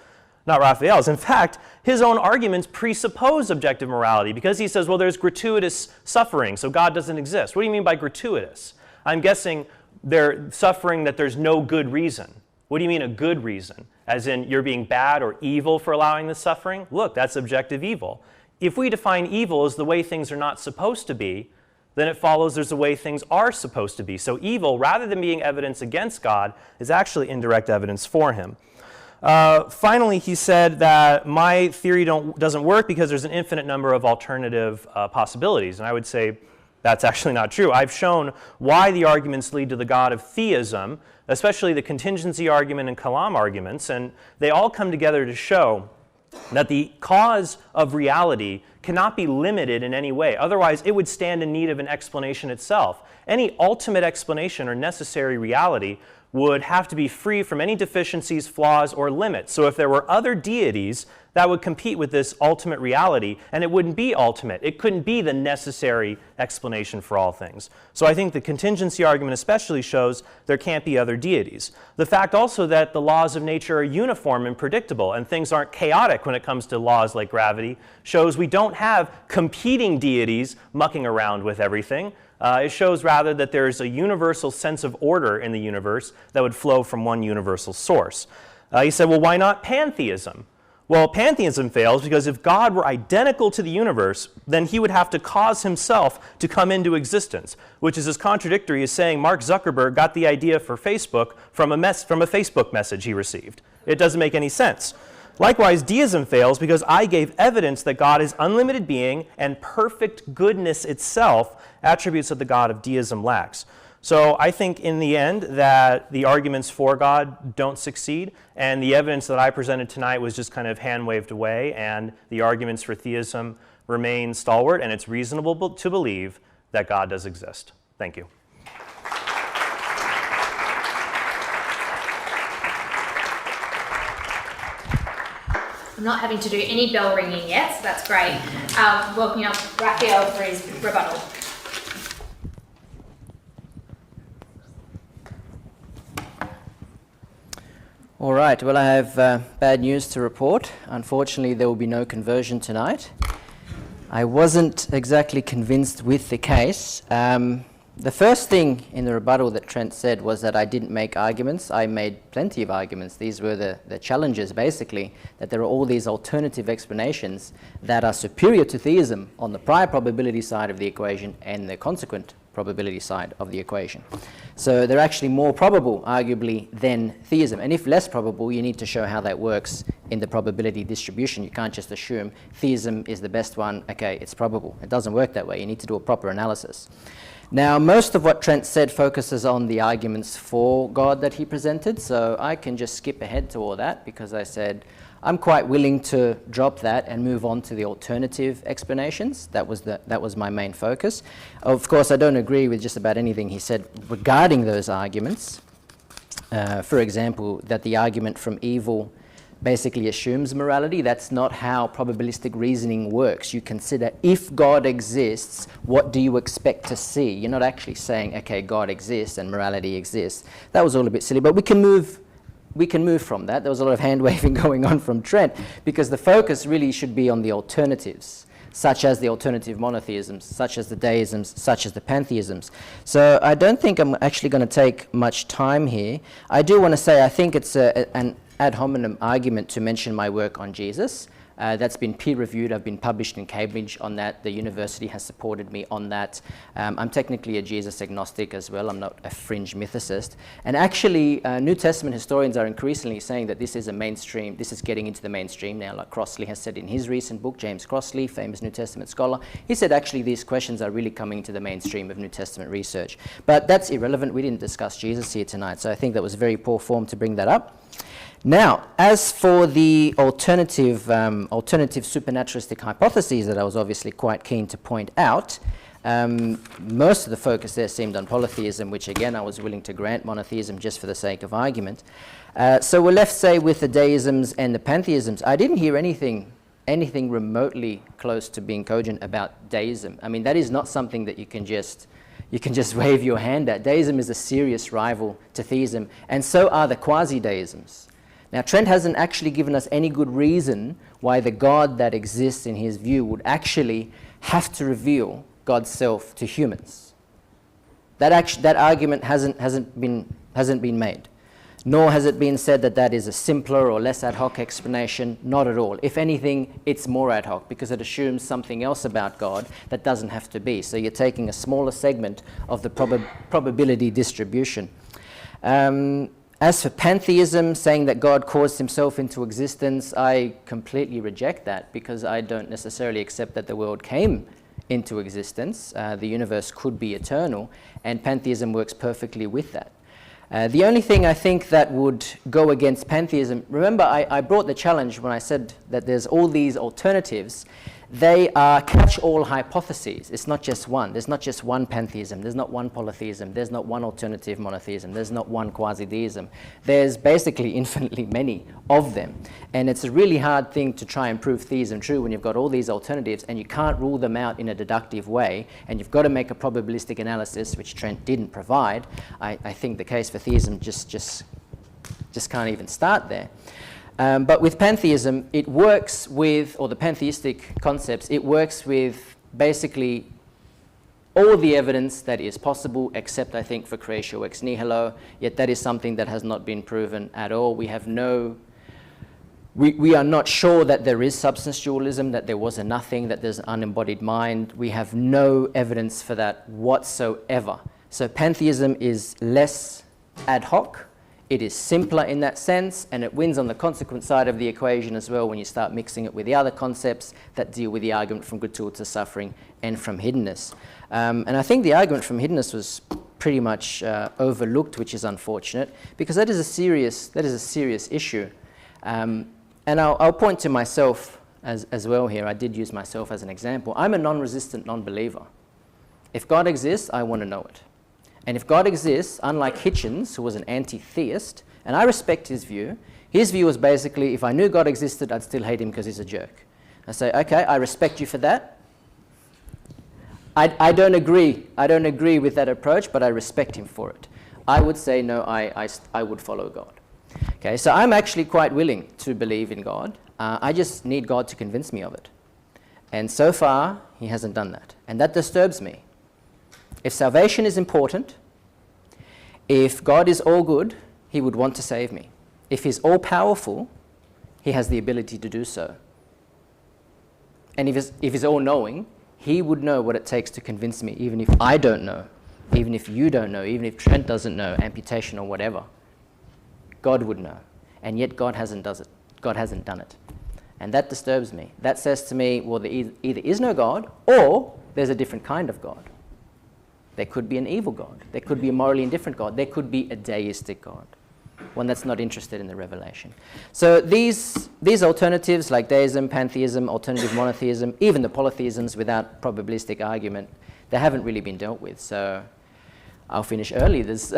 not Raphael's. In fact, his own arguments presuppose objective morality because he says, well, there's gratuitous suffering, so God doesn't exist. What do you mean by gratuitous? I'm guessing they're suffering that there's no good reason. What do you mean a good reason? As in you're being bad or evil for allowing the suffering? Look, that's objective evil. If we define evil as the way things are not supposed to be, then it follows there's a way things are supposed to be. So evil, rather than being evidence against God, is actually indirect evidence for him. Finally, he said that my theory doesn't work because there's an infinite number of alternative possibilities. And I would say that's actually not true. I've shown why the arguments lead to the God of theism, especially the contingency argument and Kalam arguments, and they all come together to show that the cause of reality cannot be limited in any way. Otherwise, it would stand in need of an explanation itself. Any ultimate explanation or necessary reality would have to be free from any deficiencies, flaws, or limits. So if there were other deities that would compete with this ultimate reality, and it wouldn't be ultimate, it couldn't be the necessary explanation for all things. So I think the contingency argument especially shows there can't be other deities. The fact also that the laws of nature are uniform and predictable, and things aren't chaotic when it comes to laws like gravity, shows we don't have competing deities mucking around with everything. It shows rather that there's a universal sense of order in the universe that would flow from one universal source. He said, well, why not pantheism? Well, pantheism fails because if God were identical to the universe, then he would have to cause himself to come into existence, which is as contradictory as saying Mark Zuckerberg got the idea for Facebook from a Facebook message he received. It doesn't make any sense. Likewise, deism fails because I gave evidence that God is unlimited being and perfect goodness itself, attributes that the God of deism lacks. So I think in the end that the arguments for God don't succeed, and the evidence that I presented tonight was just kind of hand-waved away, and the arguments for theism remain stalwart, and it's reasonable to believe that God does exist. Thank you.
I'm not having to do any bell ringing yet, so that's great. Welcoming up Raphael for his rebuttal.
All right, well, I have bad news to report. Unfortunately, there will be no conversion tonight. I wasn't exactly convinced with the case. The first thing in the rebuttal that Trent said was that I didn't make arguments. I made plenty of arguments. These were the challenges, basically, that there are all these alternative explanations that are superior to theism on the prior probability side of the equation and the consequent probability side of the equation. So they're actually more probable, arguably, than theism. And if less probable, you need to show how that works in the probability distribution. You can't just assume theism is the best one. Okay, it's probable. It doesn't work that way. You need to do a proper analysis. Now, most of what Trent said focuses on the arguments for God that he presented, so I can just skip ahead to all that because I said I'm quite willing to drop that and move on to the alternative explanations. That was my main focus. Of course, I don't agree with just about anything he said regarding those arguments. For example, that the argument from evil basically assumes morality. That's not how probabilistic reasoning works. You consider, if God exists, what do you expect to see? You're not actually saying, okay, God exists and morality exists. That was all a bit silly, but we can move from that. There was a lot of hand-waving going on from Trent because the focus really should be on the alternatives, such as the alternative monotheisms, such as the deisms, such as the pantheisms. So I don't think I'm actually going to take much time here. I do want to say I think it's an ad hominem argument to mention my work on Jesus. That's been peer-reviewed. I've been published in Cambridge on that. The university has supported me on that. I'm technically a Jesus agnostic as well. I'm not a fringe mythicist. And actually, New Testament historians are increasingly saying that this is getting into the mainstream now, like Crossley has said in his recent book, James Crossley, famous New Testament scholar. He said actually these questions are really coming into the mainstream of New Testament research. But that's irrelevant. We didn't discuss Jesus here tonight, so I think that was very poor form to bring that up. Now, as for the alternative supernaturalistic hypotheses that I was obviously quite keen to point out, most of the focus there seemed on polytheism, which again I was willing to grant monotheism just for the sake of argument. So we're left, say, with the deisms and the pantheisms. I didn't hear anything remotely close to being cogent about deism. I mean, that is not something that you can just wave your hand at. Deism is a serious rival to theism, and so are the quasi-deisms. Now, Trent hasn't actually given us any good reason why the God that exists in his view would actually have to reveal God's self to humans. That argument hasn't been made. Nor has it been said that that is a simpler or less ad hoc explanation. Not at all. If anything, it's more ad hoc because it assumes something else about God that doesn't have to be. So you're taking a smaller segment of the probability distribution. As for pantheism, saying that God caused himself into existence, I completely reject that because I don't necessarily accept that the world came into existence. The universe could be eternal, and pantheism works perfectly with that. The only thing I think that would go against pantheism, remember I brought the challenge when I said that there's all these alternatives. They are catch-all hypotheses. It's not just one. There's not just one pantheism. There's not one polytheism. There's not one alternative monotheism. There's not one quasi-deism. There's basically infinitely many of them. And it's a really hard thing to try and prove theism true when you've got all these alternatives and you can't rule them out in a deductive way, and you've got to make a probabilistic analysis, which Trent didn't provide. I think the case for theism just can't even start there. But with pantheism, it works with, or the pantheistic concepts, it works with basically all the evidence that is possible, except I think for creatio ex nihilo, yet that is something that has not been proven at all. We are not sure that there is substance dualism, that there was a nothing, that there's an unembodied mind. We have no evidence for that whatsoever. So pantheism is less ad hoc. It is simpler in that sense, and it wins on the consequent side of the equation as well when you start mixing it with the other concepts that deal with the argument from gratuitous suffering and from hiddenness. And I think the argument from hiddenness was pretty much overlooked, which is unfortunate, because that is a serious issue. And I'll point to myself as well here. I did use myself as an example. I'm a non-resistant non-believer. If God exists, I want to know it. And if God exists, unlike Hitchens, who was an anti-theist, and I respect his view was basically, if I knew God existed, I'd still hate him because he's a jerk. I say, okay, I respect you for that. I don't agree with that approach, but I respect him for it. I would say, no, I would follow God. Okay, so I'm actually quite willing to believe in God. I just need God to convince me of it. And so far, he hasn't done that. And that disturbs me. If salvation is important, if God is all good, he would want to save me. If he's all powerful, he has the ability to do so. And if he's all knowing, he would know what it takes to convince me, even if I don't know, even if you don't know, even if Trent doesn't know, amputation or whatever. God would know. And yet God hasn't done it. And that disturbs me. That says to me, well, there either is no God, or there's a different kind of God. There could be an evil God. There could be a morally indifferent God. There could be a deistic God, one that's not interested in the revelation. So these alternatives like deism, pantheism, alternative monotheism, even the polytheisms without probabilistic argument, they haven't really been dealt with. So I'll finish early. There's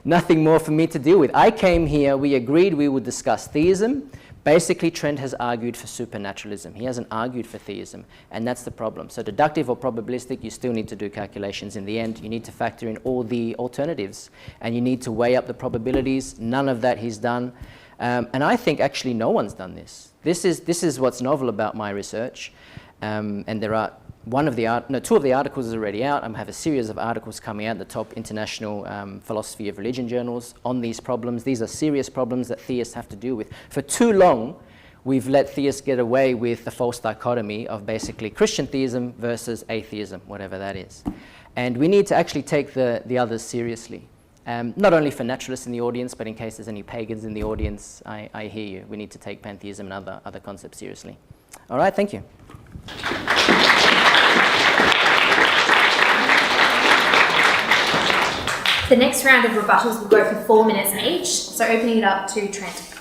nothing more for me to deal with. I came here, we agreed we would discuss theism. Basically, Trent has argued for supernaturalism. He hasn't argued for theism, and that's the problem. So deductive or probabilistic, you still need to do calculations in the end. You need to factor in all the alternatives, and you need to weigh up the probabilities. None of that he's done. And I think actually no one's done this. This is what's novel about my research. And there are two of the articles are already out. I have a series of articles coming out in the top international philosophy of religion journals on these problems. These are serious problems that theists have to deal with. For too long, we've let theists get away with the false dichotomy of basically Christian theism versus atheism, whatever that is. And we need to actually take the others seriously. Not only for naturalists in the audience, but in case there's any pagans in the audience, I hear you. We need to take pantheism and other concepts seriously. All right, thank you.
The next round of rebuttals will go for 4 minutes each, so opening it up to Trent.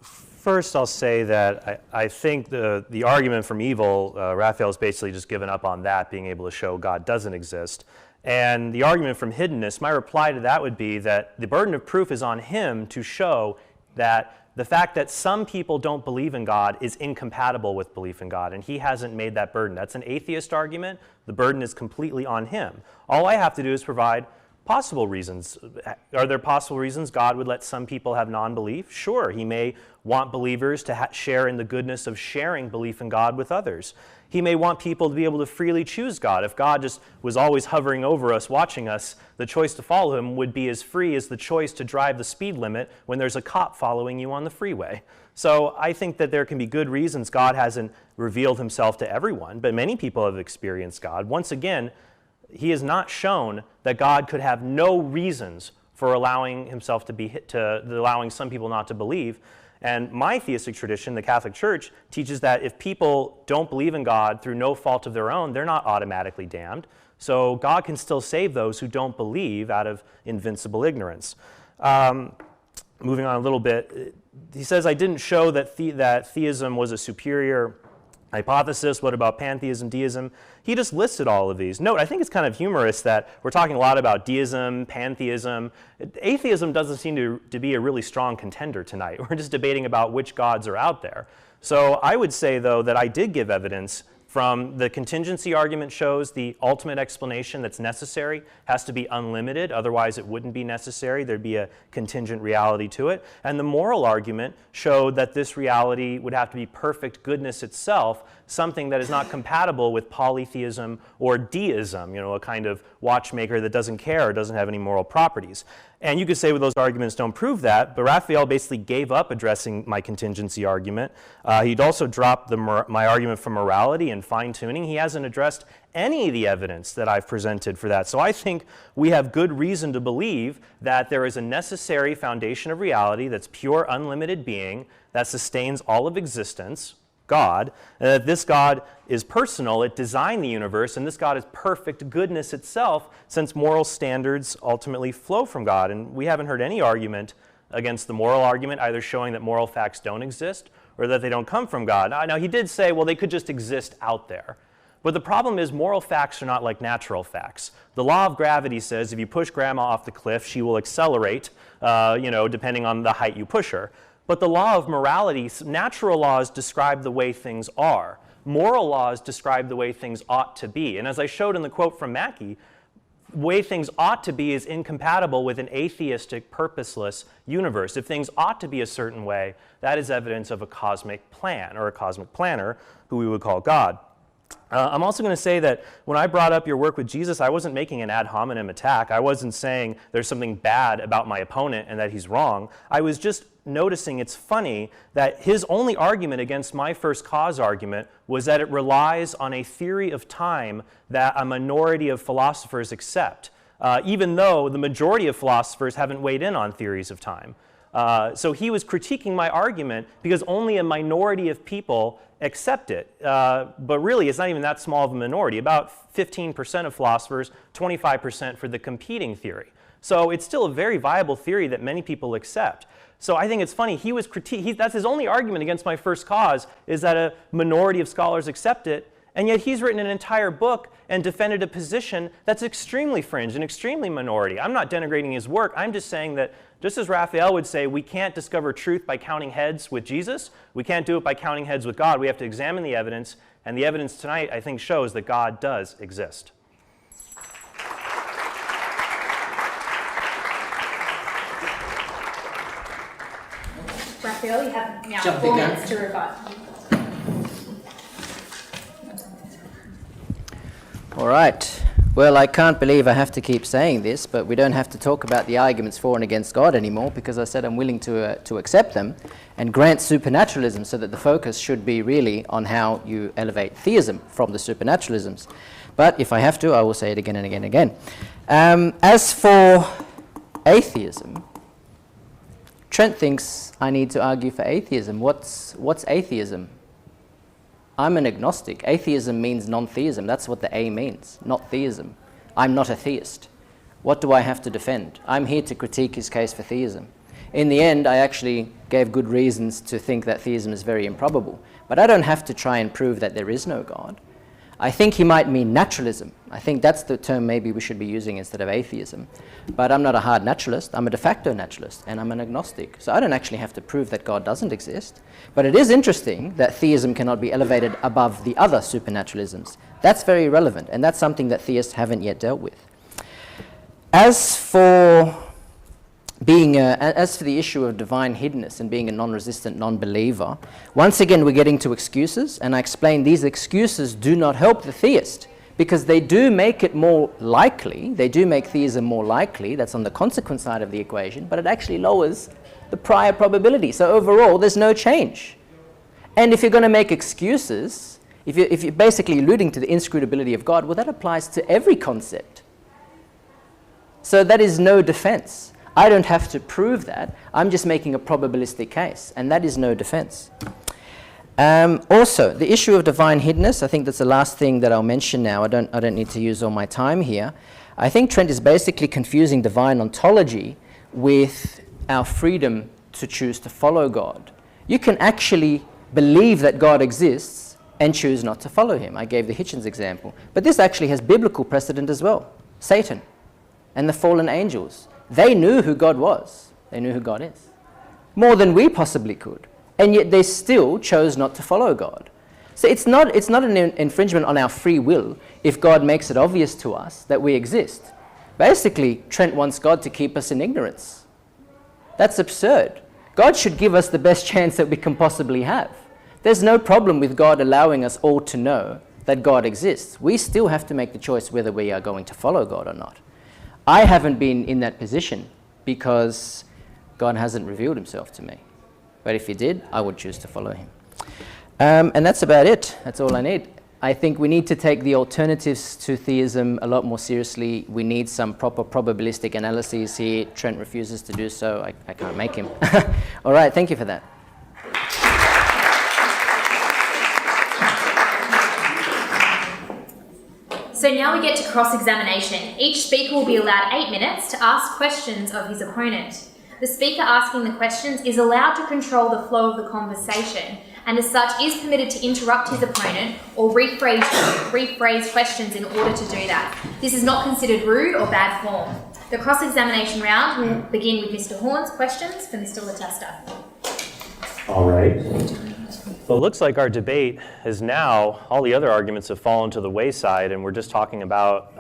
First, I'll say that I think the argument from evil, Raphael's basically just given up on that, being able to show God doesn't exist. And the argument from hiddenness, my reply to that would be that the burden of proof is on him to show that the fact that some people don't believe in God is incompatible with belief in God, and he hasn't made that burden. That's an atheist argument. The burden is completely on him. All I have to do is provide possible reasons. Are there possible reasons God would let some people have non-belief? Sure, he may want believers to share in the goodness of sharing belief in God with others. He may want people to be able to freely choose God. If God just was always hovering over us, watching us, the choice to follow him would be as free as the choice to drive the speed limit when there's a cop following you on the freeway. So I think that there can be good reasons God hasn't revealed himself to everyone, but many people have experienced God. Once again, he has not shown that God could have no reasons for allowing himself allowing some people not to believe. And my theistic tradition, the Catholic Church, teaches that if people don't believe in God through no fault of their own, they're not automatically damned. So God can still save those who don't believe out of invincible ignorance. Moving on a little bit, he says, I didn't show that theism was a superior hypothesis. What about pantheism, deism? He just listed all of these. Note, I think it's kind of humorous that we're talking a lot about deism, pantheism. Atheism doesn't seem to be a really strong contender tonight. We're just debating about which gods are out there. So I would say, though, that I did give evidence from the contingency argument shows the ultimate explanation that's necessary has to be unlimited, otherwise it wouldn't be necessary. There'd be a contingent reality to it. And the moral argument showed that this reality would have to be perfect goodness itself, something that is not compatible with polytheism or deism, a kind of watchmaker that doesn't care or doesn't have any moral properties. And you could say, well, those arguments don't prove that, but Raphael basically gave up addressing my contingency argument. He'd also dropped my argument for morality and fine-tuning. He hasn't addressed any of the evidence that I've presented for that. So I think we have good reason to believe that there is a necessary foundation of reality that's pure, unlimited being that sustains all of existence, God, and that this God is personal, it designed the universe, and this God is perfect goodness itself, since moral standards ultimately flow from God. And we haven't heard any argument against the moral argument, either showing that moral facts don't exist or that they don't come from God. Now, he did say, well, they could just exist out there. But the problem is moral facts are not like natural facts. The law of gravity says if you push grandma off the cliff, she will accelerate, depending on the height you push her. But the law of morality, natural laws describe the way things are. Moral laws describe the way things ought to be. And as I showed in the quote from Mackey, way things ought to be is incompatible with an atheistic, purposeless universe. If things ought to be a certain way, that is evidence of a cosmic plan, or a cosmic planner, who we would call God. I'm also going to say that when I brought up your work with Jesus, I wasn't making an ad hominem attack. I wasn't saying there's something bad about my opponent and that he's wrong. I was just noticing it's funny that his only argument against my first cause argument was that it relies on a theory of time that a minority of philosophers accept, even though the majority of philosophers haven't weighed in on theories of time. So he was critiquing my argument because only a minority of people accept it. But really, it's not even that small of a minority. About 15% of philosophers, 25% for the competing theory. So it's still a very viable theory that many people accept. So I think it's funny, that's his only argument against my first cause, is that a minority of scholars accept it, and yet he's written an entire book and defended a position that's extremely fringe and extremely minority. I'm not denigrating his work, I'm just saying that just as Raphael would say, we can't discover truth by counting heads with Jesus, we can't do it by counting heads with God, we have to examine the evidence, and the evidence tonight, I think, shows that God does exist.
Raphael, you have now 4 minutes to rebut.
All right. Well, I can't believe I have to keep saying this, but we don't have to talk about the arguments for and against God anymore, because I said I'm willing to accept them and grant supernaturalism, so that the focus should be really on how you elevate theism from the supernaturalisms. But if I have to, I will say it again and again and again. As for atheism, Trent thinks I need to argue for atheism. What's atheism? I'm an agnostic. Atheism means non-theism. That's what the A means, not theism. I'm not a theist. What do I have to defend? I'm here to critique his case for theism. In the end, I actually gave good reasons to think that theism is very improbable. But I don't have to try and prove that there is no God. I think he might mean naturalism. I think that's the term maybe we should be using instead of atheism. But I'm not a hard naturalist. I'm a de facto naturalist, and I'm an agnostic. So I don't actually have to prove that God doesn't exist. But it is interesting that theism cannot be elevated above the other supernaturalisms. That's very relevant, and that's something that theists haven't yet dealt with. As for the issue of divine hiddenness and being a non-resistant non-believer, once again we're getting to excuses, and I explain these excuses do not help the theist, because they do make it more likely, they do make theism more likely, that's on the consequent side of the equation, but it actually lowers the prior probability. So overall, there's no change. And if you're going to make excuses, if you're basically alluding to the inscrutability of God, well, that applies to every concept. So that is no defense. I don't have to prove that. I'm just making a probabilistic case, and that is no defense. Also, the issue of divine hiddenness, I think that's the last thing that I'll mention now. I don't need to use all my time here. I think Trent is basically confusing divine ontology with our freedom to choose to follow God. You can actually believe that God exists and choose not to follow him. I gave the Hitchens example. But this actually has biblical precedent as well. Satan and the fallen angels. They knew who God was. They knew who God is. More than we possibly could. And yet they still chose not to follow God. So it's not an infringement on our free will if God makes it obvious to us that we exist. Basically, Trent wants God to keep us in ignorance. That's absurd. God should give us the best chance that we can possibly have. There's no problem with God allowing us all to know that God exists. We still have to make the choice whether we are going to follow God or not. I haven't been in that position because God hasn't revealed himself to me. But if he did, I would choose to follow him. And that's about it. That's all I need. I think we need to take the alternatives to theism a lot more seriously. We need some proper probabilistic analyses here. Trent refuses to do so. I can't make him. All right, thank you for that.
So now we get to cross-examination. Each speaker will be allowed 8 minutes to ask questions of his opponent. The speaker asking the questions is allowed to control the flow of the conversation, and as such is permitted to interrupt his opponent or rephrase questions in order to do that. This is not considered rude or bad form. The cross-examination round will begin with Mr. Horn's questions for Mr. Lataster.
All right. Well, it looks like our debate is now, all the other arguments have fallen to the wayside, and we're just talking about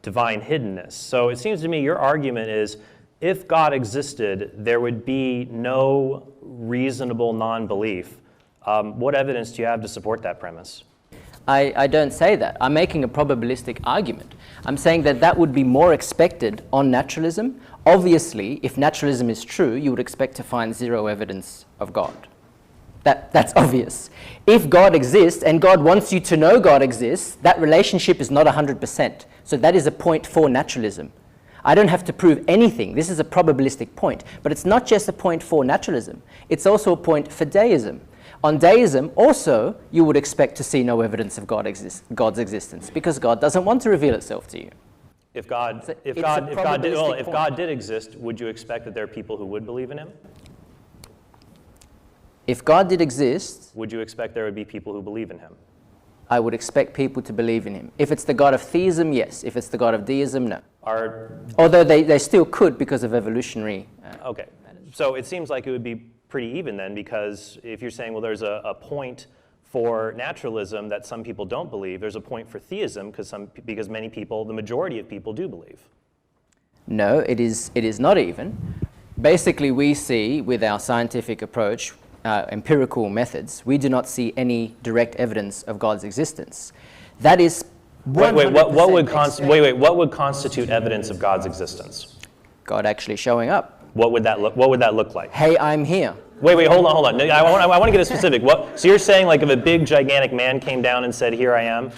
divine hiddenness. So it seems to me your argument is if God existed, there would be no reasonable non-belief. What evidence do you have to support that premise?
I don't say that. I'm making a probabilistic argument. I'm saying that that would be more expected on naturalism. Obviously, if naturalism is true, you would expect to find zero evidence of God. That's obvious. If God exists and God wants you to know God exists, that relationship is not 100%. So that is a point for naturalism. I don't have to prove anything. This is a probabilistic point. But it's not just a point for naturalism. It's also a point for deism. On deism, also, you would expect to see no evidence of God's existence because God doesn't want to reveal itself to you.
If God did exist, would you expect that there are people who would believe in him?
If God did exist,
would you expect there would be people who believe in him?
I would expect people to believe in him. If it's the God of theism, yes. If it's the God of deism, no. Although they still could because of evolutionary.
Okay. So it seems like it would be pretty even then, because if you're saying, well, there's a point for naturalism that some people don't believe, there's a point for theism because many people, the majority of people, do believe.
No, it is not even. Basically, we see with our scientific approach, empirical methods, we do not see any direct evidence of God's existence. That is 100%
what would constitute evidence of God's existence?
God actually showing up.
What would that look like?
Hey, I'm here.
Wait, hold on. No, I want to get a specific. So you're saying like if a big, gigantic man came down and said, "Here I am"?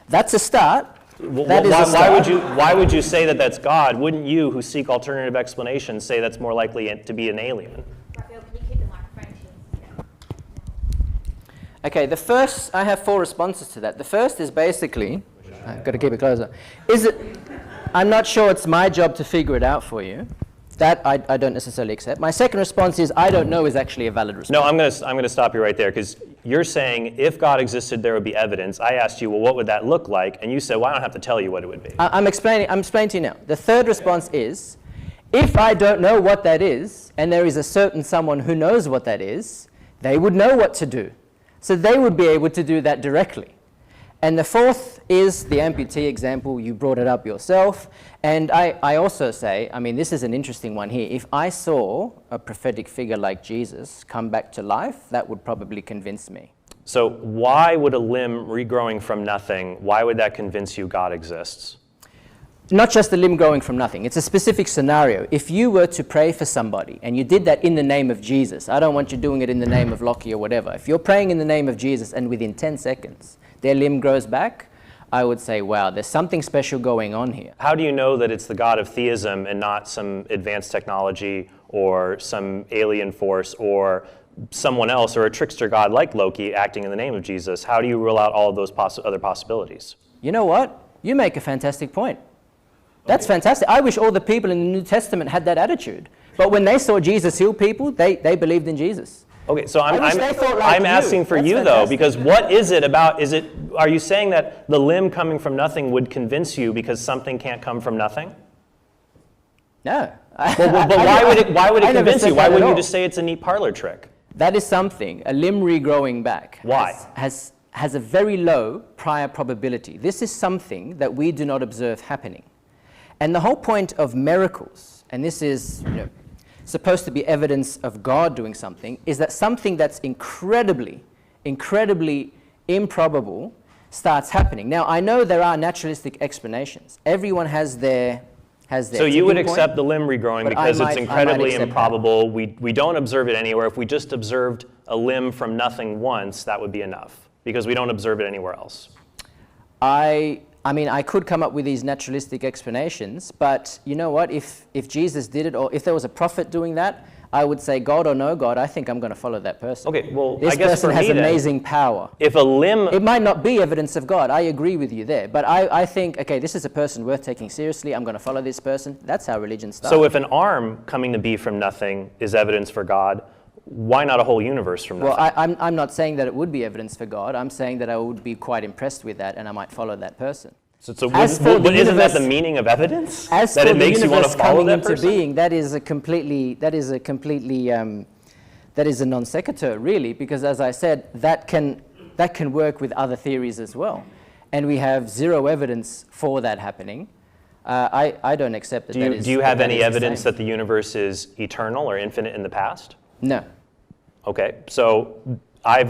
That's a start.
Why would you say that that's God? Wouldn't you, who seek alternative explanations, say that's more likely to be an alien?
Raphael, can you keep the microphone to you?
Okay, I have 4 responses to that. The first is basically, I've got to keep it closer. I'm not sure it's my job to figure it out for you. That I don't necessarily accept. My second response is I don't know is actually a valid response.
No, I'm going to stop you right there because you're saying if God existed, there would be evidence. I asked you, well, what would that look like? And you said, well, I don't have to tell you what it would be.
I'm explaining to you now. The third response is if I don't know what that is and there is a certain someone who knows what that is, they would know what to do. So they would be able to do that directly. And the fourth is the amputee example. You brought it up yourself. And I also say, I mean, this is an interesting one here. If I saw a prophetic figure like Jesus come back to life, that would probably convince me.
So why would a limb regrowing from nothing, why would that convince you God exists?
Not just a limb growing from nothing. It's a specific scenario. If you were to pray for somebody and you did that in the name of Jesus, I don't want you doing it in the name of Lockie or whatever. If you're praying in the name of Jesus and within 10 seconds, their limb grows back, I would say, wow, there's something special going on here.
How do you know that it's the God of theism and not some advanced technology or some alien force or someone else or a trickster god like Loki acting in the name of Jesus? How do you rule out all of those other possibilities?
You know what? You make a fantastic point. That's fantastic. I wish all the people in the New Testament had that attitude. But when they saw Jesus heal people, they believed in Jesus.
Okay, so I'm
like
asking for you though, because what is it about, are you saying that the limb coming from nothing would convince you because something can't come from nothing?
No.
But why would it convince you? Why wouldn't you just say it's a neat parlor trick?
That is something, a limb regrowing back.
Why?
Has a very low prior probability. This is something that we do not observe happening. And the whole point of miracles, and this is, supposed to be evidence of God doing something, is that something that's incredibly improbable starts happening. Now, I know there are naturalistic explanations. Everyone has their
So you would accept the limb regrowing because it's incredibly improbable. We don't observe it anywhere. If we just observed a limb from nothing once, that would be enough because we don't observe it anywhere else.
I mean, I could come up with these naturalistic explanations, but you know what? If Jesus did it, or if there was a prophet doing that, I would say, God or no God, I think I'm going to follow that person.
Okay, well,
this
I guess
person
for
has
me
amazing power.
If a limb...
It might not be evidence of God. I agree with you there. But I think, okay, this is a person worth taking seriously. I'm going to follow this person. That's how religion starts.
So if an arm coming to be from nothing is evidence for God, why not a whole universe from nothing?
Well, I'm not saying that it would be evidence for God. I'm saying that I would be quite impressed with that and I might follow that person.
So isn't that the meaning of evidence?
As
that
for
it makes
the
you want to
universe
follow
coming
that
into
person?
being, that is a non sequitur, really, because as I said, that can work with other theories as well. and we have zero evidence for that happening, I don't accept that.
Do you have any evidence that the universe is eternal or infinite in the past?
No.
Okay, so I've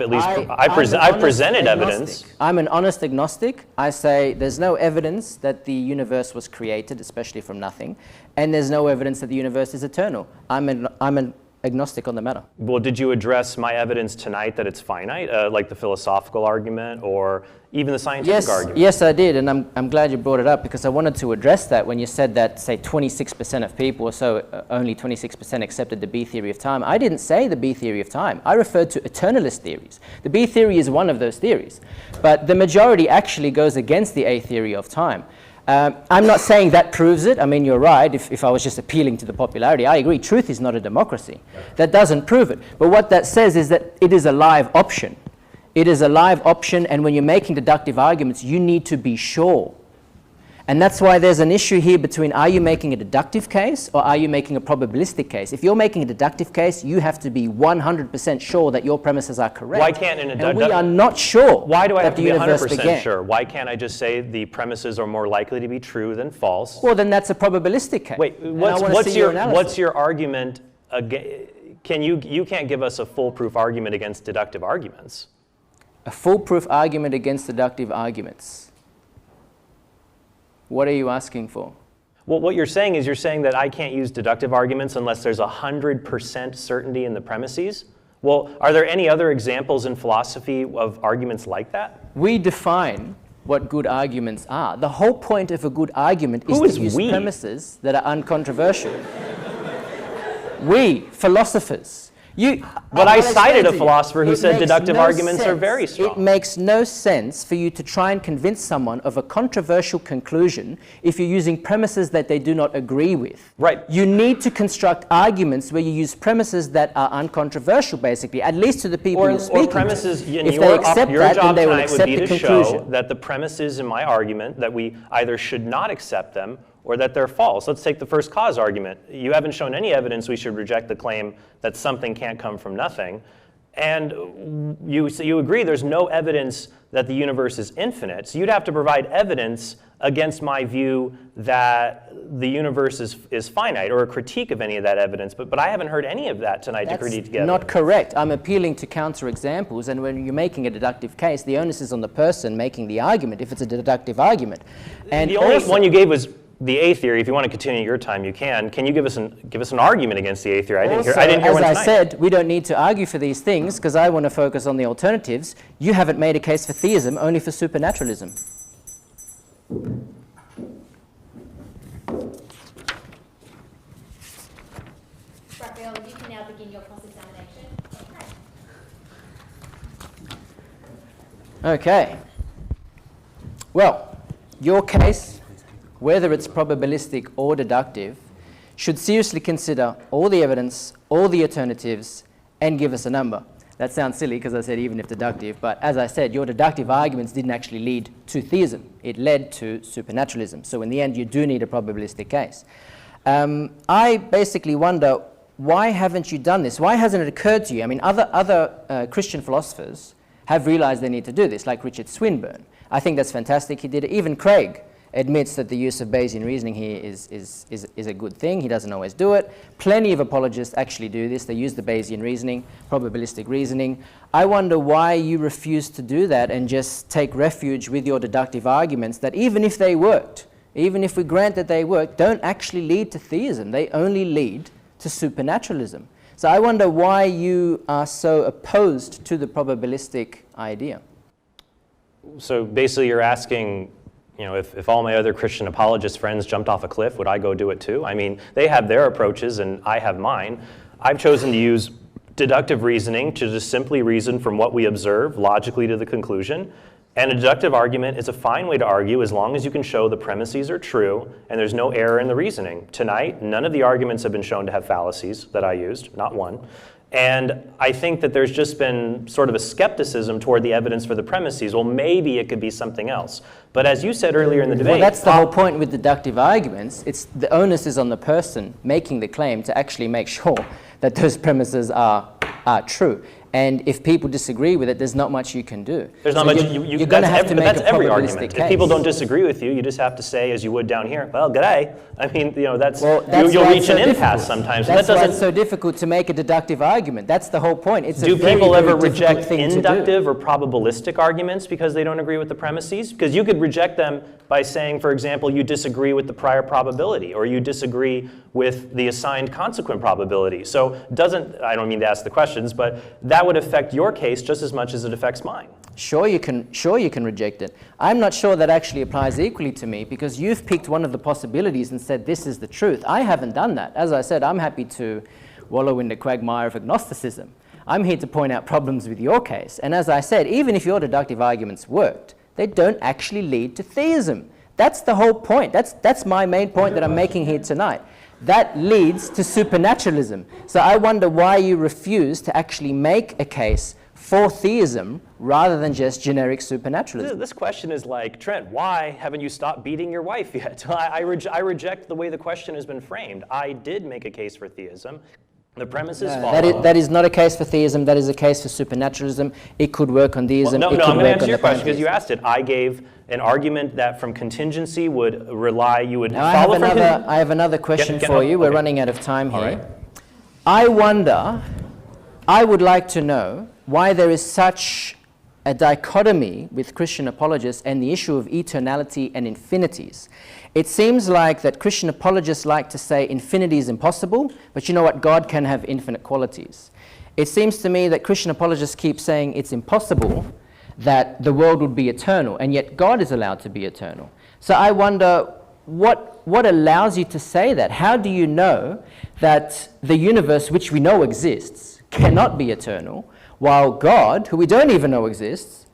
presented evidence.
I'm an honest agnostic. I say there's no evidence that the universe was created, especially from nothing, and there's no evidence that the universe is eternal. I'm an agnostic on the matter.
Well, did you address my evidence tonight that it's finite, like the philosophical argument or even the scientific argument?
Yes, I did, and I'm glad you brought it up because I wanted to address that when you said that, say, 26% of people or so, only 26% accepted the B theory of time. I didn't say the B theory of time. I referred to eternalist theories. The B theory is one of those theories, but the majority actually goes against the A theory of time. I'm not saying that proves it. I mean, you're right. If I was just appealing to the popularity, I agree. Truth is not a democracy. That doesn't prove it. But what that says is that it is a live option. It is a live option, and when you're making deductive arguments, you need to be sure. And that's why there's an issue here between are you making a deductive case or are you making a probabilistic case? If you're making a deductive case, you have to be 100% sure that your premises are correct.
Why can't
and we are not sure.
Why do I have
to
be 100% sure? Why can't I just say the premises are more likely to be true than false?
Well, then that's a probabilistic case.
Wait, what's your argument? You can't give us a foolproof argument against deductive arguments.
A foolproof argument against deductive arguments. What are you asking for?
Well, what you're saying is that I can't use deductive arguments unless there's 100% certainty in the premises. Well, are there any other examples in philosophy of arguments like that?
We define what good arguments are. The whole point of a good argument is to use premises that are uncontroversial. We, philosophers.
But I cited a philosopher who said deductive arguments are very strong.
It makes no sense for you to try and convince someone of a controversial conclusion if you're using premises that they do not agree with.
Right.
You need to construct arguments where you use premises that are uncontroversial, basically, at least to the people you're speaking to.
Premises,
if they accept that, then they will accept the conclusion.
Show that the premises in my argument that we either should not accept them or that they're false. Let's take the first cause argument. You haven't shown any evidence we should reject the claim that something can't come from nothing. And you agree there's no evidence that the universe is infinite. So you'd have to provide evidence against my view that the universe is finite, or a critique of any of that evidence. But I haven't heard any of that tonight to critique together.
That's not correct. I'm appealing to counterexamples, and when you're making a deductive case, the onus is on the person making the argument, if it's a deductive argument. And
the only one you gave was the A theory. If you want to continue your time, you can. Can you give us an argument against the A theory? I didn't hear one tonight.
As I said, we don't need to argue for these things because I want to focus on the alternatives. You haven't made a case for theism, only for supernaturalism.
Raphael, you can now begin your cross-examination.
Okay. Well, your case, whether it's probabilistic or deductive, should seriously consider all the evidence, all the alternatives, and give us a number. That sounds silly because I said even if deductive, but as I said, your deductive arguments didn't actually lead to theism. It led to supernaturalism. So in the end, you do need a probabilistic case. I basically wonder, why haven't you done this? Why hasn't it occurred to you? I mean, other Christian philosophers have realized they need to do this, like Richard Swinburne. I think that's fantastic. He did it. Even Craig admits that the use of Bayesian reasoning here is a good thing. He doesn't always do it. Plenty of apologists actually do this. They use the Bayesian reasoning, probabilistic reasoning. I wonder why you refuse to do that and just take refuge with your deductive arguments that even if they worked, even if we grant that they work, don't actually lead to theism. They only lead to supernaturalism. So I wonder why you are so opposed to the probabilistic idea.
So basically you're asking, if all my other Christian apologist friends jumped off a cliff, would I go do it too? I mean, they have their approaches and I have mine. I've chosen to use deductive reasoning to just simply reason from what we observe logically to the conclusion. And a deductive argument is a fine way to argue as long as you can show the premises are true and there's no error in the reasoning. Tonight, none of the arguments have been shown to have fallacies that I used, not one. And I think that there's just been sort of a skepticism toward the evidence for the premises. Well, maybe it could be something else. But as you said earlier in the debate...
Well, that's the whole point with deductive arguments. The onus is on the person making the claim to actually make sure that those premises are true. And if people disagree with it, there's not much you can do.
There's not
So
much.
You're going to have to make
that's
a
every
probabilistic
argument.
case.
If people don't disagree with you, you just have to say, as you would down here, well, g'day. I mean, that's
Well,
you'll
why
reach
it's so
an impasse
difficult.
sometimes.
That's
that
why
doesn't.
it's so difficult to make a deductive argument. That's the whole point. It's
Do
a very,
people ever
very difficult
reject
thing to do.
inductive or probabilistic arguments because they don't agree with the premises? Because you could reject them by saying, for example, you disagree with the prior probability, or you disagree with the assigned consequent probability. So I don't mean to ask the questions, but that would affect your case just as much as it affects mine.
Sure you can reject it. I'm not sure that actually applies equally to me, because you've picked one of the possibilities and said this is the truth. I haven't done that. As I said, I'm happy to wallow in the quagmire of agnosticism. I'm here to point out problems with your case. And as I said, even if your deductive arguments worked, they don't actually lead to theism. That's the whole point. That's my main point that I'm making here tonight. That leads to supernaturalism. So I wonder why you refuse to actually make a case for theism rather than just generic supernaturalism.
This question is like, Trent, why haven't you stopped beating your wife yet? I reject the way the question has been framed. I did make a case for theism. The premises follow.
That is not a case for theism. That is a case for supernaturalism. It could work on deism.
Well, no,
it could
I'm going to
work
answer
on
your
the
question because you
pantheism.
asked it. I gave an argument that from contingency would rely, you would
Now
follow from
I have another question for you. We're running out of time here.
All right.
I would like to know why there is such a dichotomy with Christian apologists and the issue of eternality and infinities. It seems like that Christian apologists like to say infinity is impossible, but you know what? God can have infinite qualities. It seems to me that Christian apologists keep saying it's impossible that the world would be eternal, and yet God is allowed to be eternal. So I wonder, what allows you to say that? How do you know that the universe, which we know exists, cannot be eternal, while God, who we don't even know exists,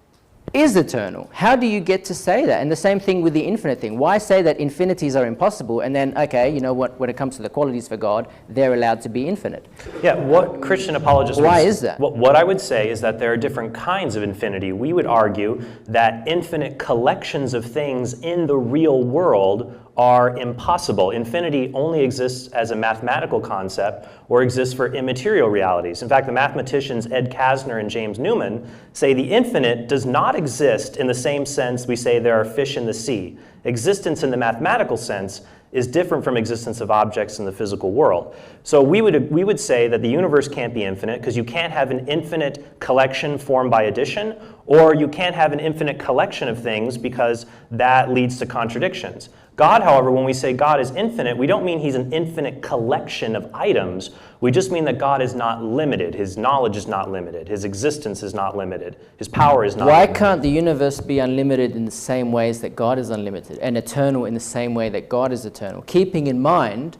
is eternal? How do you get to say that? And the same thing with the infinite thing. Why say that infinities are impossible and then, okay, you know what, when it comes to the qualities for God, they're allowed to be infinite?
Yeah, what Christian apologists...
Why is that?
What I would say is that there are different kinds of infinity. We would argue that infinite collections of things in the real world are impossible. Infinity only exists as a mathematical concept or exists for immaterial realities. In fact, the mathematicians Ed Kasner and James Newman say the infinite does not exist in the same sense we say there are fish in the sea. Existence in the mathematical sense is different from existence of objects in the physical world. So we would say that the universe can't be infinite because you can't have an infinite collection formed by addition, or you can't have an infinite collection of things because that leads to contradictions. God, however, when we say God is infinite, we don't mean he's an infinite collection of items. We just mean that God is not limited. His knowledge is not limited. His existence is not limited. His power is not limited.
Why can't the universe be unlimited in the same ways that God is unlimited, and eternal in the same way that God is eternal? Keeping in mind,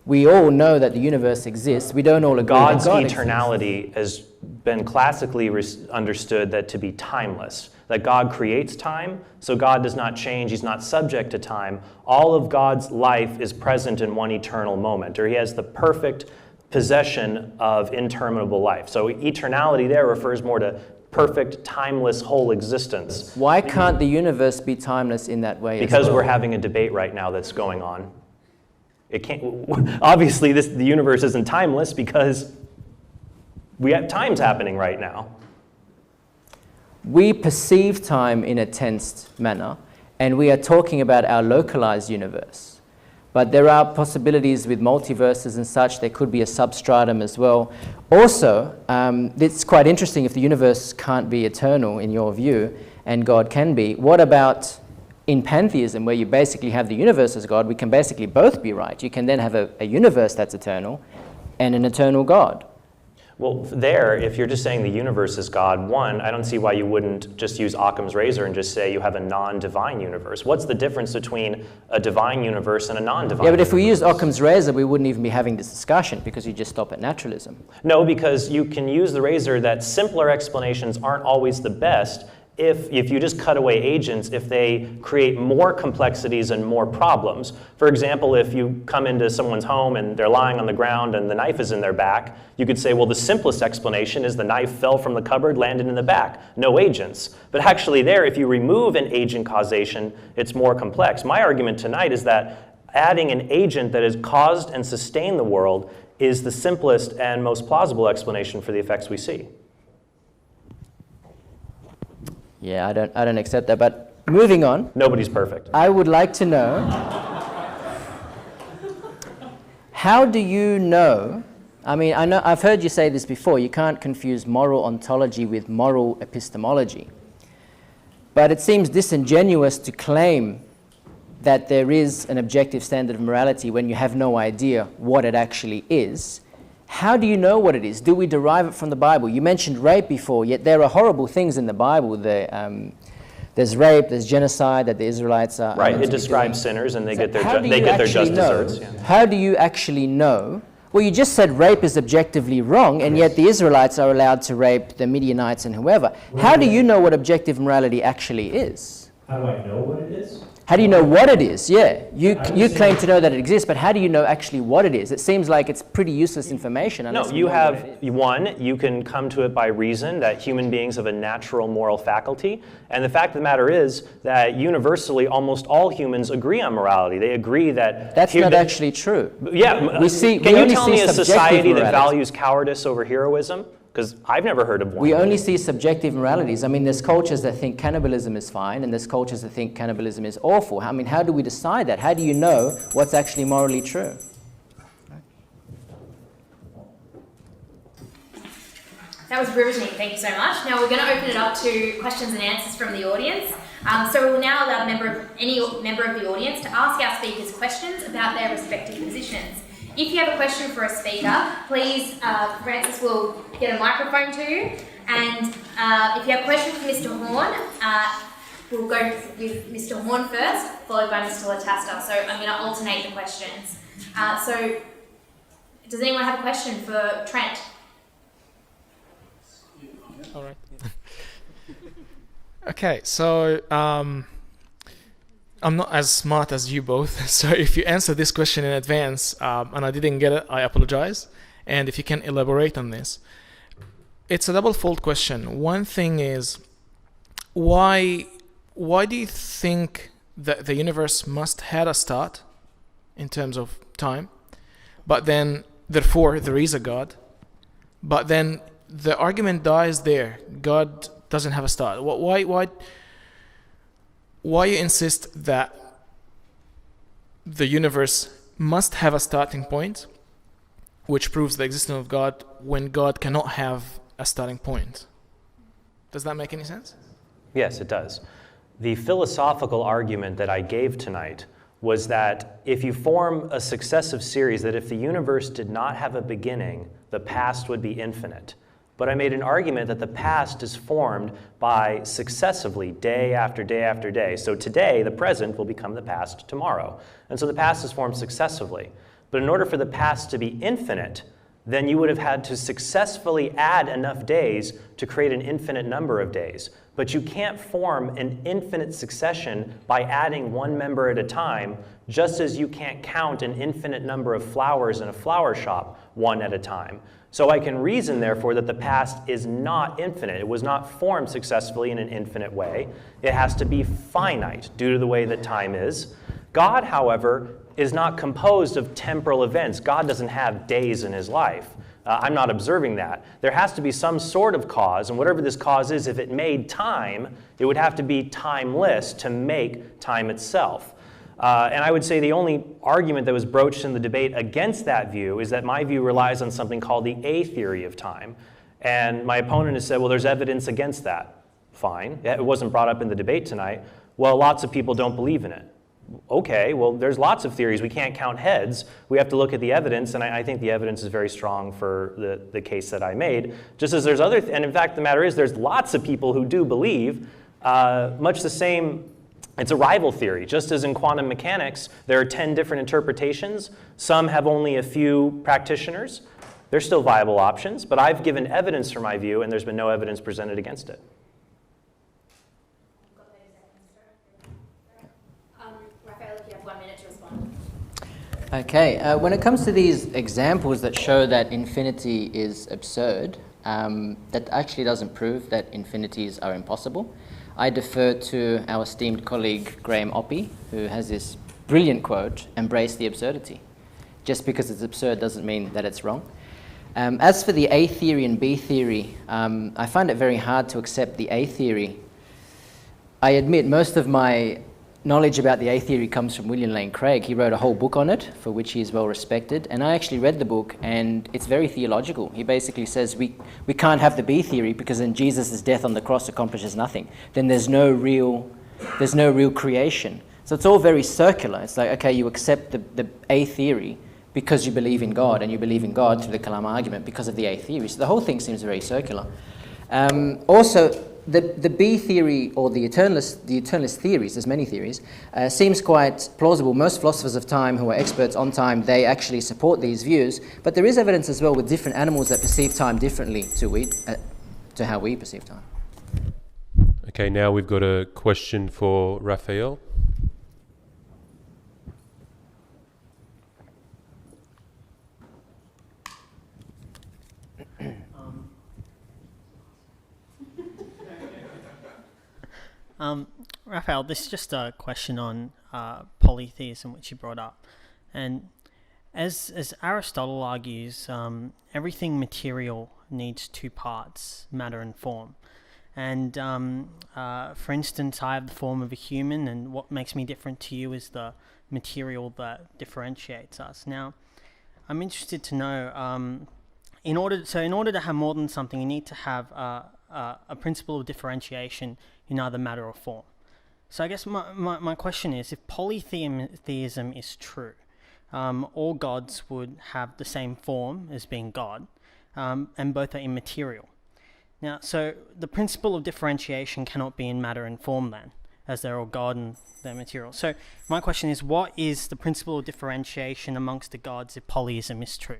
we all know that the universe exists. We don't all agree
God's
that God
eternality has been classically understood that to be timeless. That God creates time, so God does not change. He's not subject to time. All of God's life is present in one eternal moment, or he has the perfect possession of interminable life. So eternality there refers more to perfect, timeless, whole existence.
Why can't the universe be timeless in that way?
Because we're having a debate right now that's going on. It can't. Obviously, the universe isn't timeless because we have times happening right now.
We perceive time in a tensed manner, and we are talking about our localized universe. But there are possibilities with multiverses and such. There could be a substratum as well. Also, it's quite interesting if the universe can't be eternal in your view, and God can be. What about in pantheism, where you basically have the universe as God? We can basically both be right. You can then have a universe that's eternal and an eternal God.
Well, there, if you're just saying the universe is God, one, I don't see why you wouldn't just use Occam's razor and just say you have a non-divine universe. What's the difference between a divine universe and a non-divine universe?
Yeah, but if we used Occam's razor, we wouldn't even be having this discussion because you just stop at naturalism.
No, because you can use the razor that simpler explanations aren't always the best. If you just cut away agents, if they create more complexities and more problems. For example, if you come into someone's home and they're lying on the ground and the knife is in their back, you could say, well, the simplest explanation is the knife fell from the cupboard, landed in the back, no agents. But actually there, if you remove an agent causation, it's more complex. My argument tonight is that adding an agent that has caused and sustained the world is the simplest and most plausible explanation for the effects we see.
Yeah, I don't accept that. But moving on.
Nobody's perfect.
I would like to know, how do you know, I mean, I've heard you say this before, you can't confuse moral ontology with moral epistemology. But it seems disingenuous to claim that there is an objective standard of morality when you have no idea what it actually is. How do you know what it is? Do we derive it from the Bible? You mentioned rape before, yet there are horrible things in the Bible. There's rape, there's genocide that the Israelites are...
Right, it describes sinners and they get their just desserts. Yeah.
How do you actually know? Well, you just said rape is objectively wrong, and yet the Israelites are allowed to rape the Midianites and whoever. How do you know what objective morality actually is?
How do I know what it is?
How do you know what it is? Yeah, you claim to know that it exists, but how do you know actually what it is? It seems like it's pretty useless information.
No, you have, one, you can come to it by reason, that human beings have a natural moral faculty. And the fact of the matter is that universally almost all humans agree on morality. They agree that...
That's not actually true.
Yeah, can you tell me a society that values cowardice over heroism? Because I've never heard of one.
We only see subjective moralities. I mean, there's cultures that think cannibalism is fine, and there's cultures that think cannibalism is awful. I mean, how do we decide that? How do you know what's actually morally true?
That was riveting, thank you so much. Now we're going to open it up to questions and answers from the audience. So we will now allow any member of the audience to ask our speakers questions about their respective positions. If you have a question for a speaker, please, Francis will get a microphone to you. And if you have a question for Mr. Horn, we'll go with Mr. Horn first, followed by Mr. Lataster. So I'm going to alternate the questions. So does anyone have a question for Trent?
All right. Okay, so I'm not as smart as you both, so if you answer this question in advance and I didn't get it, I apologize. And if you can elaborate on this. It's a double-fold question. One thing is, why do you think that the universe must have a start in terms of time, but then, therefore, there is a God, but then the argument dies there. God doesn't have a start. Why you insist that the universe must have a starting point, which proves the existence of God, when God cannot have a starting point? Does that make any sense?
Yes, it does. The philosophical argument that I gave tonight was that if you form a successive series, that if the universe did not have a beginning, the past would be infinite. But I made an argument that the past is formed by successively, day after day after day. So today, the present will become the past tomorrow. And so the past is formed successively. But in order for the past to be infinite, then you would have had to successfully add enough days to create an infinite number of days. But you can't form an infinite succession by adding one member at a time, just as you can't count an infinite number of flowers in a flower shop one at a time. So I can reason, therefore, that the past is not infinite. It was not formed successfully in an infinite way. It has to be finite due to the way that time is. God, however, is not composed of temporal events. God doesn't have days in his life. I'm not observing that. There has to be some sort of cause, and whatever this cause is, if it made time, it would have to be timeless to make time itself. And I would say the only argument that was broached in the debate against that view is that my view relies on something called the A theory of time. And my opponent has said, well, there's evidence against that. Fine. It wasn't brought up in the debate tonight. Well, lots of people don't believe in it. Okay, well, there's lots of theories. We can't count heads. We have to look at the evidence, and I think the evidence is very strong for the case that I made. Just as there's other, and in fact, the matter is there's lots of people who do believe, much the same. It's a rival theory. Just as in quantum mechanics, there are 10 different interpretations. Some have only a few practitioners. They're still viable options, but I've given evidence for my view, and there's been no evidence presented against it.
Raphael, if you have 1 minute to respond.
Okay, when it comes to these examples that show that infinity is absurd, that actually doesn't prove that infinities are impossible. I defer to our esteemed colleague Graham Oppie, who has this brilliant quote, "Embrace the absurdity." Just because it's absurd doesn't mean that it's wrong. As for the A theory and B theory, I find it very hard to accept the A theory I admit most of my knowledge about the A theory comes from William Lane Craig. He wrote a whole book on it, for which he is well respected. And I actually read the book, and it's very theological. He basically says we can't have the B theory because then Jesus' death on the cross accomplishes nothing. Then there's no real creation. So it's all very circular. It's like, okay, you accept the A theory because you believe in God, and you believe in God through the Kalam argument because of the A theory. So the whole thing seems very circular. Also, the B theory, or the eternalist theories, there's many theories, seems quite plausible. Most philosophers of time who are experts on time, they actually support these views. But there is evidence as well with different animals that perceive time differently to how we perceive time.
Okay, now we've got a question for Raphael.
Raphael, this is just a question on polytheism, which you brought up. And as Aristotle argues, everything material needs two parts, matter and form. And for instance, I have the form of a human, and what makes me different to you is the material that differentiates us. Now, I'm interested to know, in order to have more than something, you need to have a principle of differentiation in either matter or form. So I guess my question is, if polytheism is true, all gods would have the same form as being God, and both are immaterial. Now, so the principle of differentiation cannot be in matter and form then, as they're all God and they're material. So my question is, what is the principle of differentiation amongst the gods if polyism is true?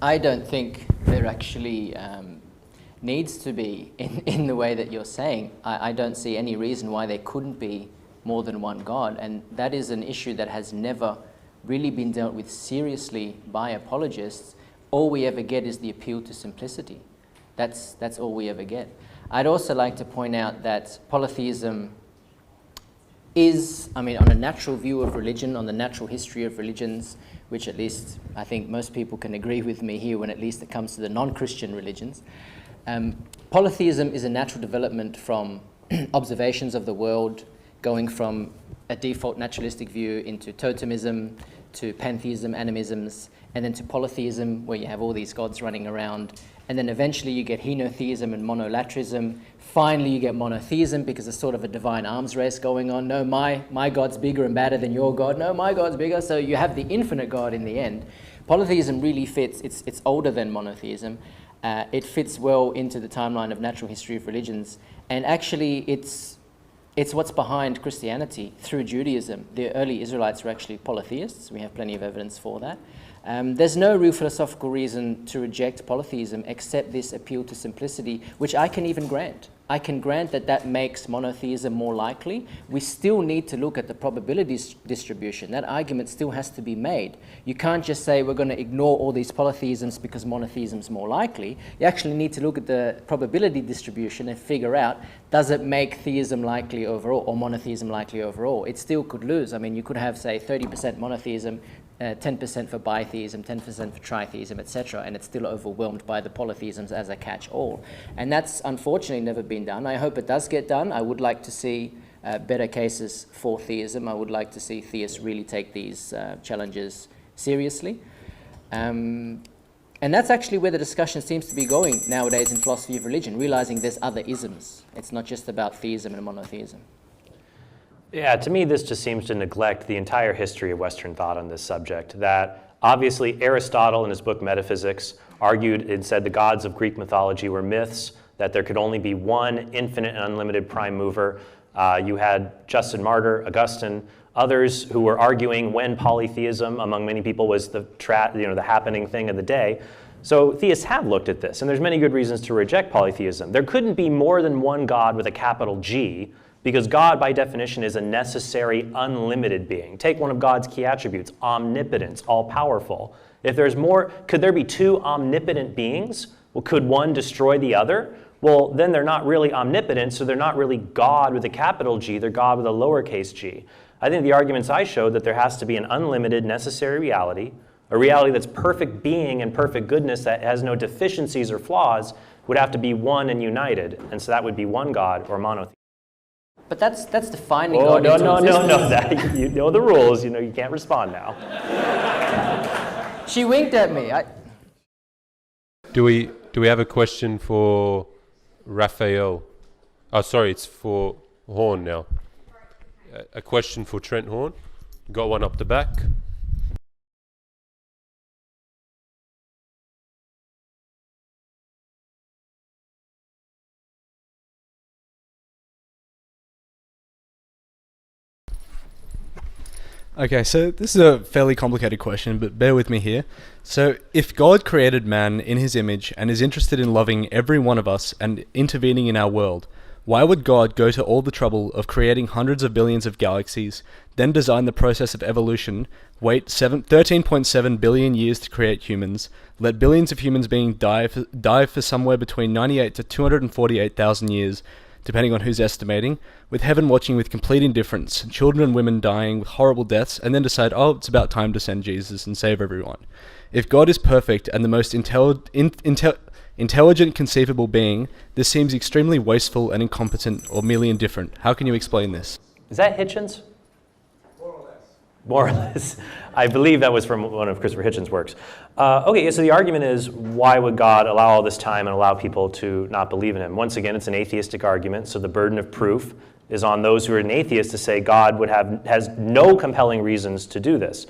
I don't think there actually needs to be in the way that you're saying. I don't see any reason why there couldn't be more than one God, and that is an issue that has never really been dealt with seriously by apologists. All we ever get is the appeal to simplicity. That's all we ever get. I'd also like to point out that polytheism is, on a natural view of religion, on the natural history of religions, which at least I think most people can agree with me here when at least it comes to the non-Christian religions. Polytheism is a natural development from observations of the world, going from a default naturalistic view into totemism, to pantheism, animisms, and then to polytheism, where you have all these gods running around. And then eventually you get henotheism and monolatrism. Finally you get monotheism because there's sort of a divine arms race going on. No, my God's bigger and badder than your God. No, my God's bigger. So you have the infinite God in the end. Polytheism really fits. It's older than monotheism. It fits well into the timeline of natural history of religions. And actually it's what's behind Christianity through Judaism. The early Israelites were actually polytheists. We have plenty of evidence for that. There's no real philosophical reason to reject polytheism except this appeal to simplicity, which I can even grant. I can grant that makes monotheism more likely. We still need to look at the probability distribution. That argument still has to be made. You can't just say we're going to ignore all these polytheisms because monotheism is more likely. You actually need to look at the probability distribution and figure out, does it make theism likely overall or monotheism likely overall? It still could lose. You could have, say, 30% monotheism, 10% for bitheism, 10% for tritheism, etc., and it's still overwhelmed by the polytheisms as a catch-all. And that's unfortunately never been done. I hope it does get done. I would like to see better cases for theism. I would like to see theists really take these challenges seriously. And that's actually where the discussion seems to be going nowadays in philosophy of religion, realizing there's other isms. It's not just about theism and monotheism.
Yeah, to me, this just seems to neglect the entire history of Western thought on this subject. That obviously Aristotle, in his book Metaphysics, argued and said the gods of Greek mythology were myths, that there could only be one infinite and unlimited prime mover. You had Justin Martyr, Augustine, others who were arguing when polytheism, among many people, was the happening thing of the day. So theists have looked at this, and there's many good reasons to reject polytheism. There couldn't be more than one God with a capital G, because God, by definition, is a necessary, unlimited being. Take one of God's key attributes, omnipotence, all-powerful. If there's more, could there be two omnipotent beings? Well, could one destroy the other? Well, then they're not really omnipotent, so they're not really God with a capital G, they're God with a lowercase g. I think the arguments I showed that there has to be an unlimited, necessary reality, a reality that's perfect being and perfect goodness that has no deficiencies or flaws, would have to be one and united, and so that would be one God or monotheism.
But that's defining
Oh,
God
no,
into
no, no,
existence.
no, that, you know the rules, you can't respond now.
She winked at me.
Do we have a question for Raphael? Oh, sorry, it's for Horn now. A question for Trent Horn. Got one up the back.
Okay, so this is a fairly complicated question, but bear with me here. So, if God created man in his image and is interested in loving every one of us and intervening in our world, why would God go to all the trouble of creating hundreds of billions of galaxies, then design the process of evolution, wait 13.7 billion years to create humans, let billions of humans being die for somewhere between 98 to 248,000 years, depending on who's estimating, with heaven watching with complete indifference, children and women dying with horrible deaths, and then decide, oh, it's about time to send Jesus and save everyone? If God is perfect and the most intelligent conceivable being, this seems extremely wasteful and incompetent or merely indifferent. How can you explain this?
Is that Hitchens? More or less. I believe that was from one of Christopher Hitchens' works. Okay, so the argument is, why would God allow all this time and allow people to not believe in him? Once again, it's an atheistic argument, so the burden of proof is on those who are an atheist to say God has no compelling reasons to do this.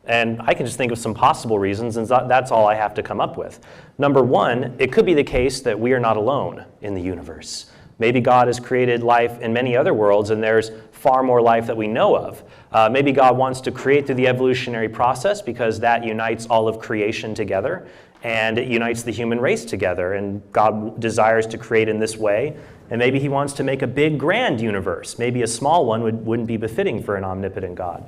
And I can just think of some possible reasons, and that's all I have to come up with. Number one, it could be the case that we are not alone in the universe. Maybe God has created life in many other worlds, and there's far more life that we know of. Maybe God wants to create through the evolutionary process because that unites all of creation together, and it unites the human race together, and God desires to create in this way. And maybe he wants to make a big, grand universe. Maybe a small one wouldn't be befitting for an omnipotent God.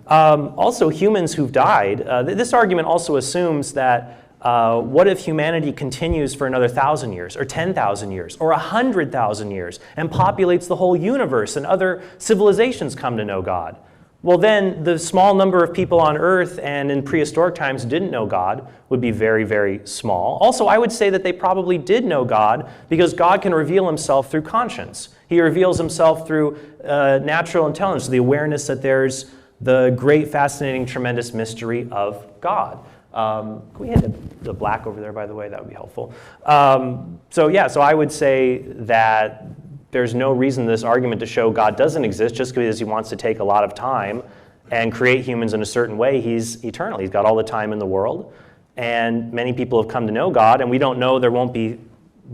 Also, humans who've died, this argument also assumes that what if humanity continues for another 1,000 years, or 10,000 years, or 100,000 years, and populates the whole universe, and other civilizations come to know God? Well, then the small number of people on Earth and in prehistoric times who didn't know God would be very, very small. Also, I would say that they probably did know God because God can reveal himself through conscience. He reveals himself through natural intelligence, the awareness that there's the great, fascinating, tremendous mystery of God. Can we hit the black over there, by the way? That would be helpful. So I would say that there's no reason in this argument to show God doesn't exist just because he wants to take a lot of time and create humans in a certain way. He's eternal. He's got all the time in the world. And many people have come to know God, and we don't know there won't be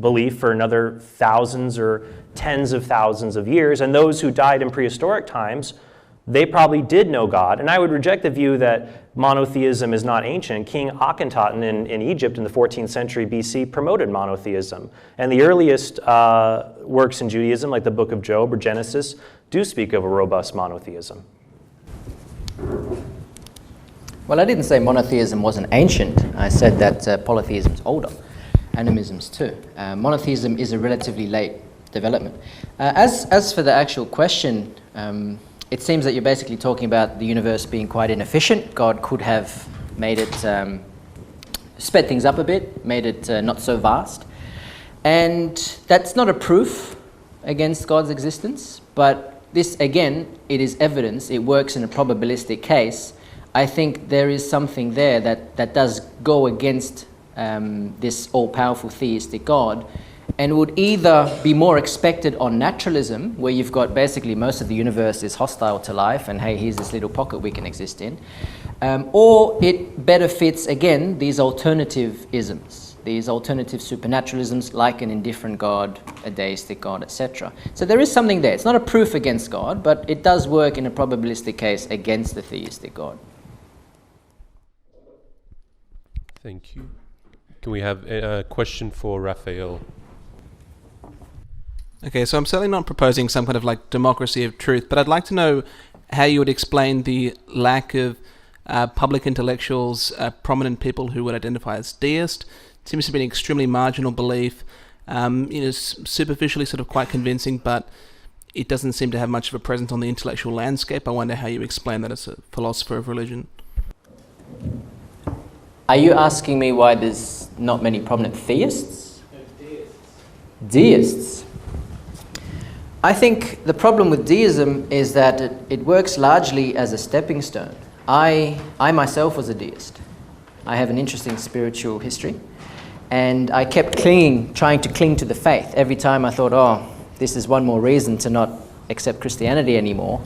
belief for another thousands or tens of thousands of years. And those who died in prehistoric times, they probably did know God. And I would reject the view that monotheism is not ancient. King Akhenaten in Egypt in the 14th century BC promoted monotheism. And the earliest works in Judaism, like the book of Job or Genesis, do speak of a robust monotheism.
Well, I didn't say monotheism wasn't ancient. I said that polytheism's older. Animism's too. Monotheism is a relatively late development. As for the actual question, it seems that you're basically talking about the universe being quite inefficient. God could have made it, sped things up a bit, made it not so vast. And that's not a proof against God's existence, but this, again, it is evidence. It works in a probabilistic case. I think there is something there that does go against this all-powerful theistic God, and would either be more expected on naturalism, where you've got basically most of the universe is hostile to life, and hey, here's this little pocket we can exist in, or it better fits, again, these alternative isms, these alternative supernaturalisms, like an indifferent God, a deistic God, etc. So there is something there. It's not a proof against God, but it does work in a probabilistic case against the theistic God.
Thank you. Can we have a question for Raphael?
Okay, so I'm certainly not proposing some kind of like democracy of truth, but I'd like to know how you would explain the lack of public intellectuals, prominent people who would identify as deist. It seems to be an extremely marginal belief, superficially sort of quite convincing, but it doesn't seem to have much of a presence on the intellectual landscape. I wonder how you explain that as a philosopher of religion.
Are you asking me why there's not many prominent theists? Deists. I think the problem with deism is that it works largely as a stepping stone. I myself was a deist. I have an interesting spiritual history, and I kept trying to cling to the faith. Every time I thought, oh, this is one more reason to not accept Christianity anymore,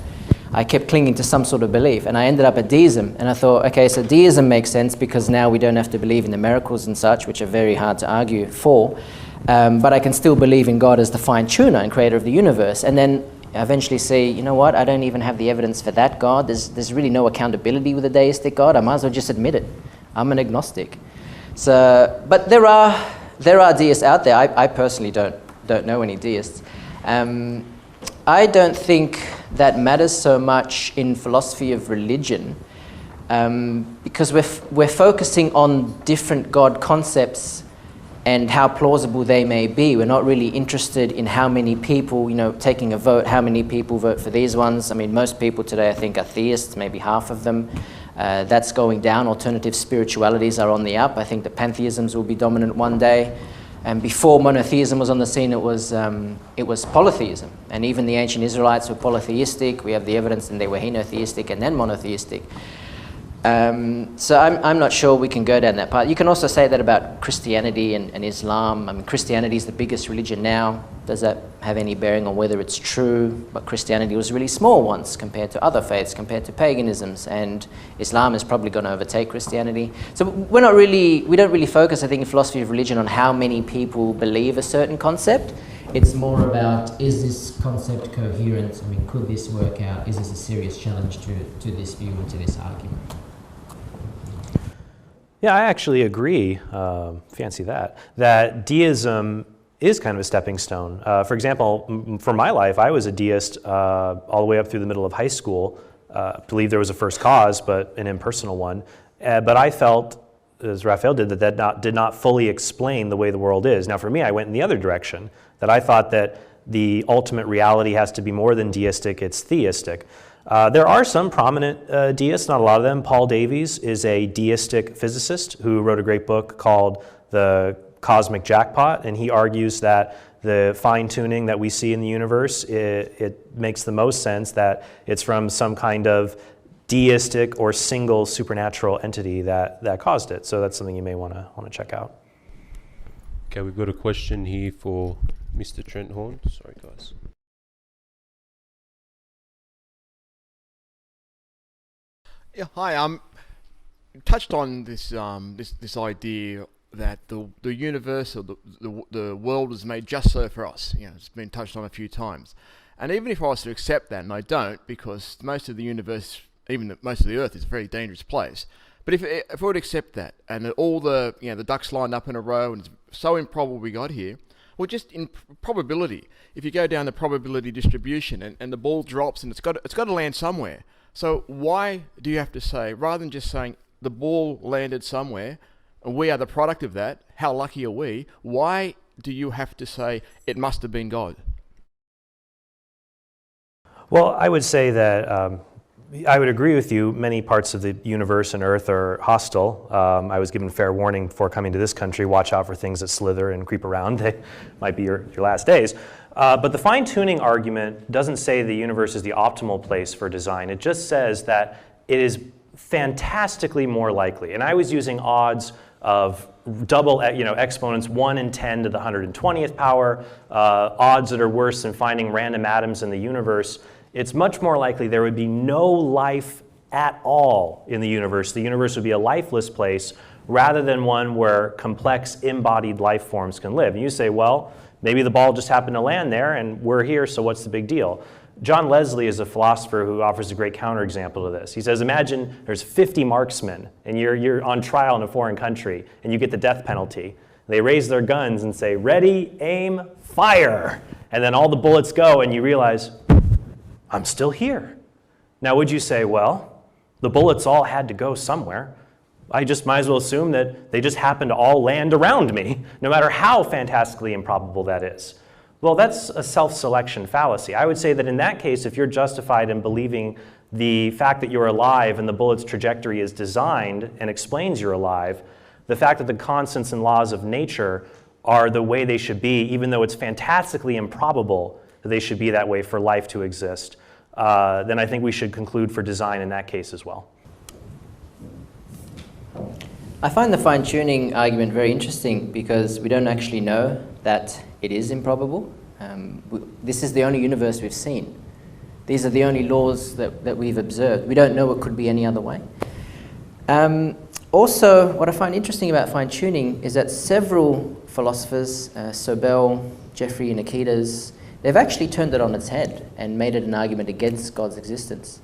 I kept clinging to some sort of belief, and I ended up at deism, and I thought, okay, so deism makes sense because now we don't have to believe in the miracles and such, which are very hard to argue for, but I can still believe in God as the fine-tuner and creator of the universe, and then eventually see, you know what, I don't even have the evidence for that God. There's really no accountability with a deistic God. I might as well just admit it. I'm an agnostic. So, but there are deists out there. I personally don't know any deists. I don't think that matters so much in philosophy of religion, because we're focusing on different God concepts and how plausible they may be. We're not really interested in how many people, taking a vote, how many people vote for these ones. I mean, most people today, I think, are theists, maybe half of them. That's going down. Alternative spiritualities are on the up. I think the pantheisms will be dominant one day. And before monotheism was on the scene, it was polytheism. And even the ancient Israelites were polytheistic. We have the evidence that they were henotheistic and then monotheistic. So I'm not sure we can go down that path. You can also say that about Christianity and Islam. I mean, Christianity is the biggest religion now. Does that have any bearing on whether it's true? But Christianity was really small once compared to other faiths, compared to paganisms, and Islam is probably going to overtake Christianity. So we don't really focus, I think, in philosophy of religion on how many people believe a certain concept. It's more about, is this concept coherent? I mean, could this work out? Is this a serious challenge to this view and to this argument?
Yeah, I actually agree, fancy that deism is kind of a stepping stone. For example, for my life, I was a deist all the way up through the middle of high school. Believed there was a first cause, but an impersonal one. But I felt, as Raphael did, that did not fully explain the way the world is. Now for me, I went in the other direction, that I thought that the ultimate reality has to be more than deistic, it's theistic. There are some prominent deists, not a lot of them. Paul Davies is a deistic physicist who wrote a great book called The Cosmic Jackpot, and he argues that the fine-tuning that we see in the universe, it makes the most sense that it's from some kind of deistic or single supernatural entity that caused it. So that's something you may want to check out.
Okay, we've got a question here for Mr. Trent Horn. Sorry, guys.
Yeah, hi. You touched on this this idea that the universe or the world was made just so for us. It's been touched on a few times. And even if I was to accept that, and I don't, because most of the universe, most of the Earth, is a very dangerous place. But if I would accept that, and that all the ducks lined up in a row, and it's so improbable we got here, well, just in probability, if you go down the probability distribution and the ball drops and it's got to land somewhere. So why do you have to say, rather than just saying the ball landed somewhere and we are the product of that, how lucky are we? Why do you have to say it must have been God?
Well, I would say that I would agree with you. Many parts of the universe and Earth are hostile. I was given fair warning before coming to this country. Watch out for things that slither and creep around. They might be your last days. But the fine-tuning argument doesn't say the universe is the optimal place for design. It just says that it is fantastically more likely. And I was using odds of double, exponents 1 in 10 to the 120th power, odds that are worse than finding random atoms in the universe. It's much more likely there would be no life at all in the universe. The universe would be a lifeless place rather than one where complex embodied life forms can live. And you say, well, maybe the ball just happened to land there and we're here, so what's the big deal? John Leslie is a philosopher who offers a great counterexample to this. He says, imagine there's 50 marksmen and you're on trial in a foreign country and you get the death penalty. They raise their guns and say, ready, aim, fire. And then all the bullets go and you realize, I'm still here. Now would you say, well, the bullets all had to go somewhere. I just might as well assume that they just happened to all land around me, no matter how fantastically improbable that is. Well, that's a self-selection fallacy. I would say that in that case, if you're justified in believing the fact that you're alive and the bullet's trajectory is designed and explains you're alive, the fact that the constants and laws of nature are the way they should be, even though it's fantastically improbable that they should be that way for life to exist, then I think we should conclude for design in that case as well.
I find the fine-tuning argument very interesting because we don't actually know that it is improbable. This is the only universe we've seen. These are the only laws that we've observed. We don't know it could be any other way. Also, what I find interesting about fine-tuning is that several philosophers, Sobel, Jeffrey Nikitas, they've actually turned it on its head and made it an argument against God's existence.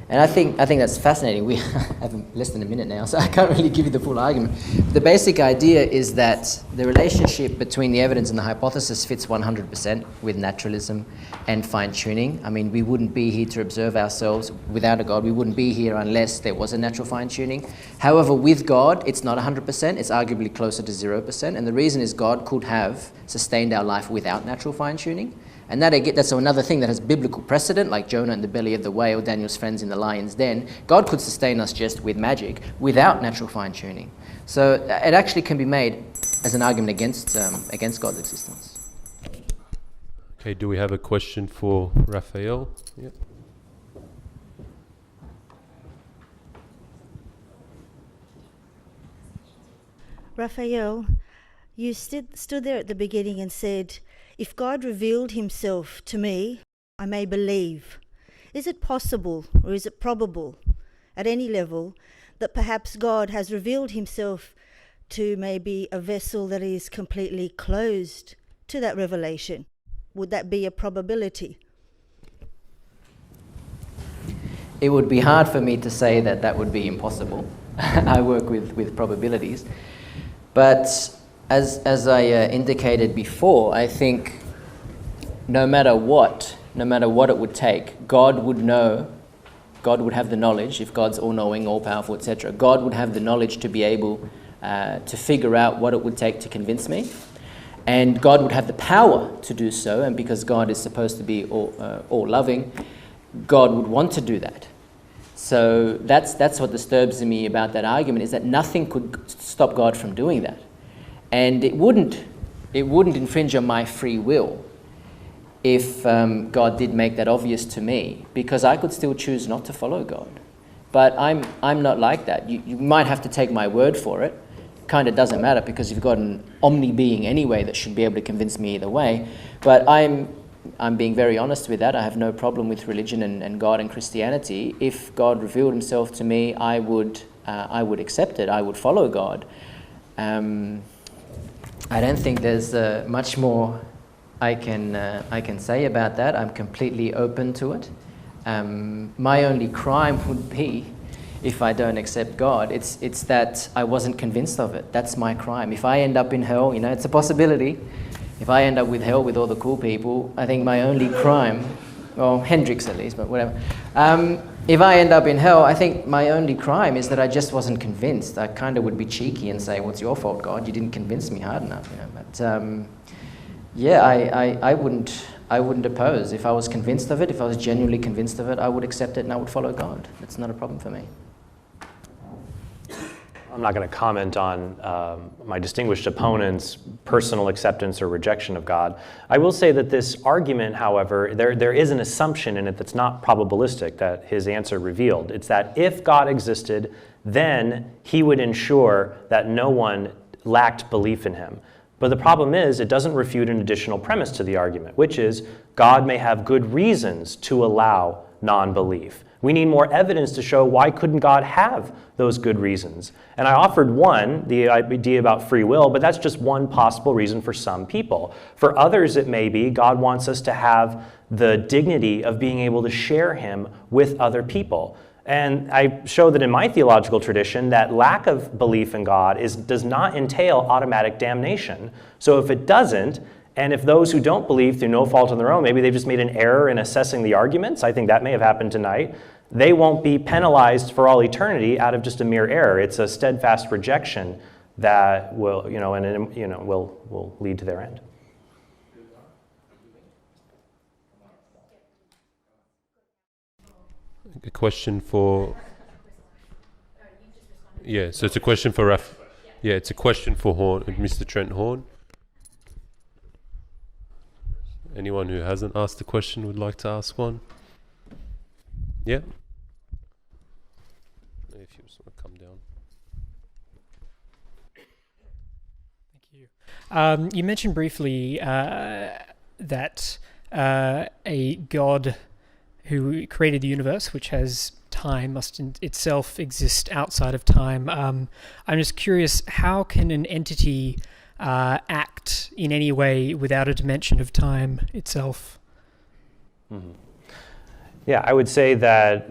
And I think that's fascinating. We have less than a minute now, so I can't really give you the full argument. The basic idea is that the relationship between the evidence and the hypothesis fits 100% with naturalism and fine-tuning. I mean, we wouldn't be here to observe ourselves without a God. We wouldn't be here unless there was a natural fine-tuning. However, with God, it's not 100%. It's arguably closer to 0%. And the reason is God could have sustained our life without natural fine-tuning. And that's another thing that has biblical precedent, like Jonah in the belly of the whale, Daniel's friends in the lion's den. God could sustain us just with magic, without natural fine-tuning. So it actually can be made as an argument against God's existence.
Okay, do we have a question for Raphael? Yep.
Raphael, you stood there at the beginning and said, "If God revealed himself to me, I may believe." Is it possible, or is it probable, at any level, that perhaps God has revealed himself to maybe a vessel that is completely closed to that revelation? Would that be a probability?
It would be hard for me to say that would be impossible. I work with probabilities. But as I indicated before, I think no matter what it would take, God would know, God would have the knowledge, if God's all-knowing, all-powerful, etc. God would have the knowledge to be able to figure out what it would take to convince me. And God would have the power to do so, and because God is supposed to be all-loving, God would want to do that. So that's what disturbs me about that argument, is that nothing could stop God from doing that. And it wouldn't infringe on my free will if God did make that obvious to me, because I could still choose not to follow God. But I'm not like that. You might have to take my word for it. Kind of doesn't matter, because you've got an omni-being anyway that should be able to convince me either way. But I'm being very honest with that. I have no problem with religion and God and Christianity. If God revealed himself to me, I would accept it. I would follow God. I don't think there's much more I can say about that. I'm completely open to it. My only crime would be if I don't accept God. It's that I wasn't convinced of it. That's my crime. If I end up in hell, it's a possibility. If I end up with hell with all the cool people, I think my only crime, well, Hendrix at least, but whatever. If I end up in hell, I think my only crime is that I just wasn't convinced. I kind of would be cheeky and say, "What's your fault, God? You didn't convince me hard enough." But I wouldn't oppose. If I was convinced of it, if I was genuinely convinced of it, I would accept it and I would follow God. It's not a problem for me.
I'm not going to comment on my distinguished opponent's personal acceptance or rejection of God. I will say that this argument, however, there is an assumption in it that's not probabilistic that his answer revealed. It's that if God existed, then he would ensure that no one lacked belief in him. But the problem is, it doesn't refute an additional premise to the argument, which is God may have good reasons to allow non-belief. We need more evidence to show why couldn't God have those good reasons. And I offered one, the idea about free will, but that's just one possible reason for some people. For others, it may be God wants us to have the dignity of being able to share him with other people. And I show that in my theological tradition, that lack of belief in God does not entail automatic damnation. So if it doesn't, and if those who don't believe through no fault of their own, maybe they've just made an error in assessing the arguments, I think that may have happened tonight, they won't be penalized for all eternity out of just a mere error. It's a steadfast rejection that will, will lead to their end.
A question for... Yeah, so it's a question for it's a question for Horn, Mr. Trent Horn. Anyone who hasn't asked a question would like to ask one? Yeah? If you just want to come down.
Thank you. You mentioned briefly that a God who created the universe, which has time, must itself exist outside of time. I'm just curious, how can an entity act in any way without a dimension of time itself?
Mm-hmm. Yeah, I would say that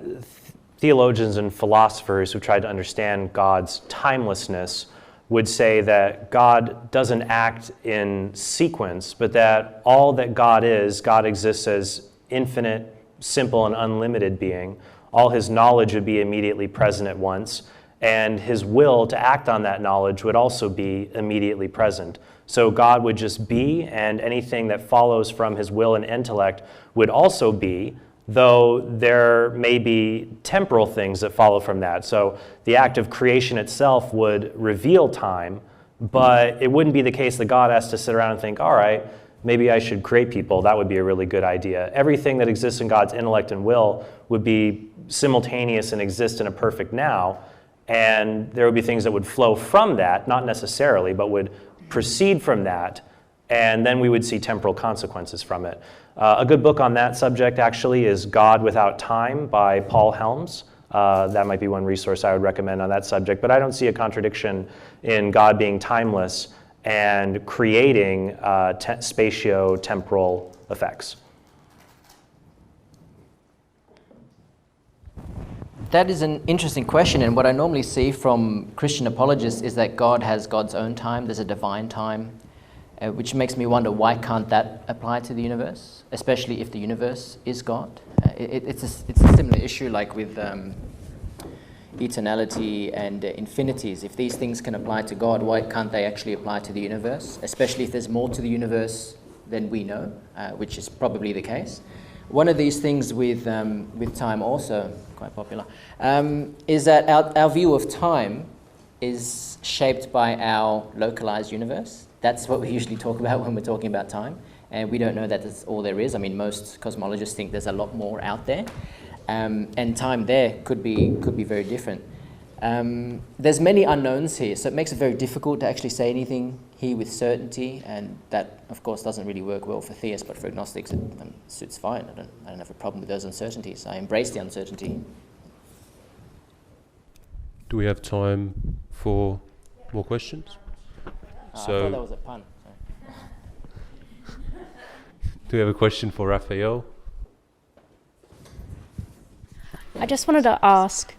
theologians and philosophers who tried to understand God's timelessness would say that God doesn't act in sequence, but that all that God exists as infinite, simple, and unlimited being. All his knowledge would be immediately present at once, and his will to act on that knowledge would also be immediately present. So God would just be, and anything that follows from his will and intellect would also be, though there may be temporal things that follow from that. So the act of creation itself would reveal time, but it wouldn't be the case that God has to sit around and think, all right, maybe I should create people. That would be a really good idea. Everything that exists in God's intellect and will would be simultaneous and exist in a perfect now, and there would be things that would flow from that, not necessarily, but would proceed from that, and then we would see temporal consequences from it. A good book on that subject actually is God Without Time by Paul Helms. That might be one resource I would recommend on that subject, but I don't see a contradiction in God being timeless and creating spatio-temporal effects.
That is an interesting question, and what I normally see from Christian apologists is that God has God's own time, there's a divine time, which makes me wonder, why can't that apply to the universe, especially if the universe is God? It's a similar issue like with eternality and infinities. If these things can apply to God, why can't they actually apply to the universe, especially if there's more to the universe than we know, which is probably the case. One of these things with time also, quite popular, is that our view of time is shaped by our localized universe. That's what we usually talk about when we're talking about time, and we don't know that that's all there is. I mean, most cosmologists think there's a lot more out there, and time there could be very different. There's many unknowns here, so it makes it very difficult to actually say anything here with certainty, and that, of course, doesn't really work well for theists, but for agnostics, it suits fine. I don't have a problem with those uncertainties. I embrace the uncertainty.
Do we have time for more questions?
I thought that was a pun. Sorry.
Do we have a question for Raphael?
I just wanted to ask,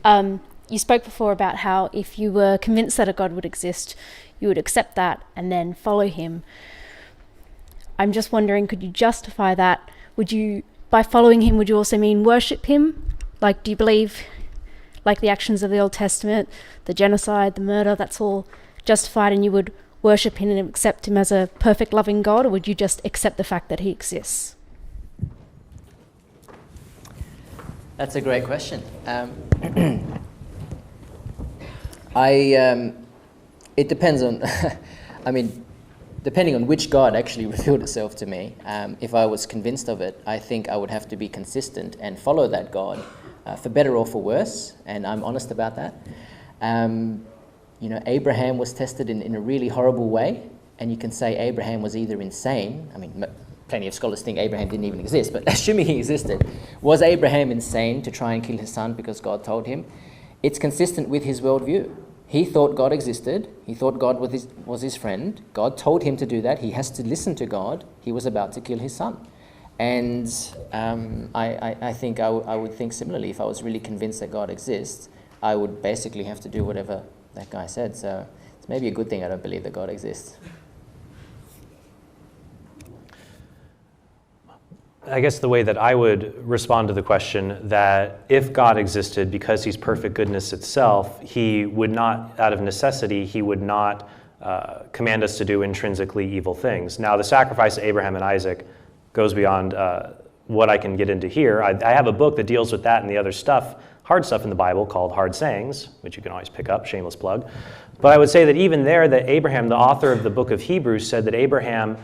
you spoke before about how if you were convinced that a God would exist, you would accept that and then follow him. I'm just wondering, could you justify that? By following him, would you also mean worship him? Like, do you believe, like the actions of the Old Testament, the genocide, the murder, that's all justified and you would worship him and accept him as a perfect loving God, or would you just accept the fact that he exists?
That's a great question. It depends on, I mean, depending on which God actually revealed itself to me. If I was convinced of it, I think I would have to be consistent and follow that God, for better or for worse, and I'm honest about that. Abraham was tested in a really horrible way, and you can say Abraham was either insane, I mean, plenty of scholars think Abraham didn't even exist, but assuming he existed, was Abraham insane to try and kill his son because God told him? It's consistent with his worldview. He thought God existed. He thought God was his friend. God told him to do that. He has to listen to God. He was about to kill his son. And I think I would think similarly. If I was really convinced that God exists, I would basically have to do whatever that guy said. So it's maybe a good thing I don't believe that God exists.
I guess the way that I would respond to the question, that if God existed because he's perfect goodness itself, he would not, out of necessity, he would not command us to do intrinsically evil things. Now, the sacrifice of Abraham and Isaac goes beyond what I can get into here. I have a book that deals with that and the other stuff, hard stuff in the Bible called Hard Sayings, which you can always pick up, shameless plug. But I would say that even there, that Abraham, the author of the book of Hebrews, said that Abraham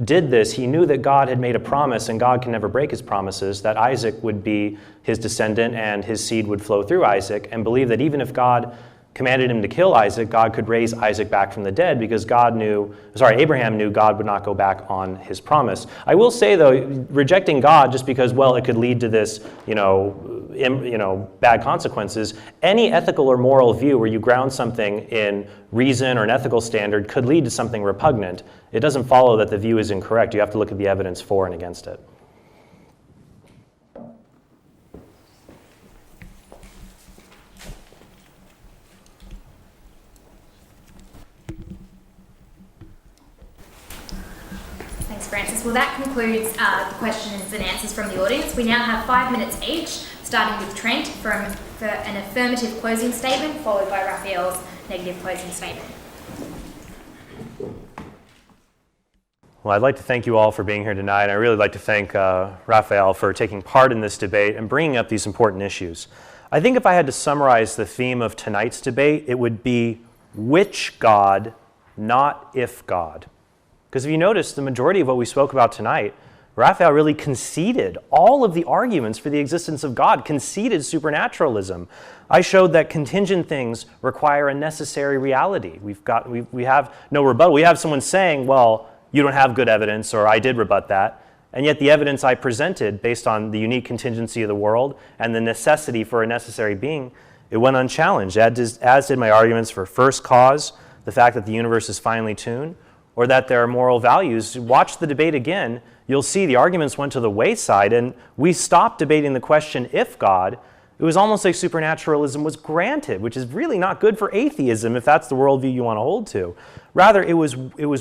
did this, he knew that God had made a promise, and God can never break his promises, that Isaac would be his descendant and his seed would flow through Isaac, and believed that even if God commanded him to kill Isaac, God could raise Isaac back from the dead, because Abraham knew God would not go back on his promise. I will say, though, rejecting God just because, well, it could lead to this, bad consequences, any ethical or moral view where you ground something in reason or an ethical standard could lead to something repugnant. It doesn't follow that the view is incorrect. You have to look at the evidence for and against it.
Francis. Well, that concludes the questions and answers from the audience. We now have 5 minutes each, starting with Trent for an affirmative closing statement, followed by Raphael's negative closing statement.
Well, I'd like to thank you all for being here tonight. I really like to thank Raphael for taking part in this debate and bringing up these important issues. I think if I had to summarize the theme of tonight's debate, it would be which God, not if God. Because if you notice, the majority of what we spoke about tonight, Raphael really conceded all of the arguments for the existence of God, conceded supernaturalism. I showed that contingent things require a necessary reality. We have no rebuttal. We have someone saying, well, you don't have good evidence, or I did rebut that. And yet the evidence I presented, based on the unique contingency of the world and the necessity for a necessary being, it went unchallenged, as did my arguments for first cause, the fact that the universe is finely tuned, or that there are moral values. Watch the debate again, you'll see the arguments went to the wayside, and we stopped debating the question if God. It was almost like supernaturalism was granted, which is really not good for atheism if that's the worldview you want to hold to. Rather, it was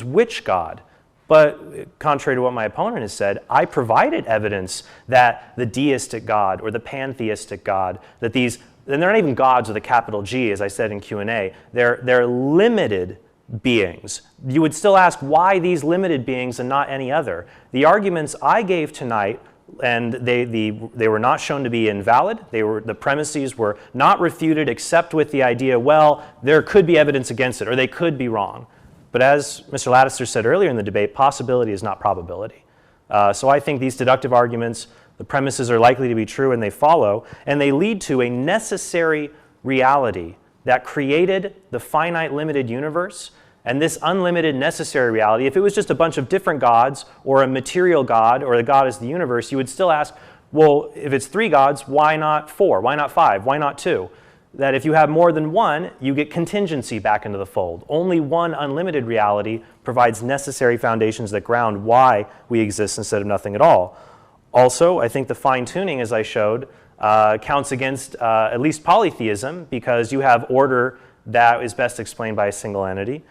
which God. But contrary to what my opponent has said, I provided evidence that the deistic God or the pantheistic God, that these, and they're not even gods with a capital G, as I said in Q&A, they're limited beings. You would still ask why these limited beings and not any other. The arguments I gave tonight, and they were not shown to be invalid. The premises were not refuted except with the idea, well, there could be evidence against it, or they could be wrong. But as Mr. Lataster said earlier in the debate, possibility is not probability. So I think these deductive arguments, the premises are likely to be true and they follow, and they lead to a necessary reality that created the finite limited universe. And this unlimited necessary reality, if it was just a bunch of different gods or a material God or the God is the universe, you would still ask, well, if it's 3 gods, why not 4? Why not 5? Why not 2? That if you have more than one, you get contingency back into the fold. Only one unlimited reality provides necessary foundations that ground why we exist instead of nothing at all. Also, I think the fine-tuning, as I showed, counts against at least polytheism, because you have order that is best explained by a single entity.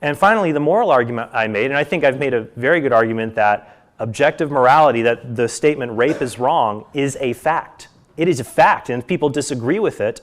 And finally, the moral argument I made, and I think I've made a very good argument that objective morality, that the statement rape is wrong, is a fact. It is a fact, and if people disagree with it,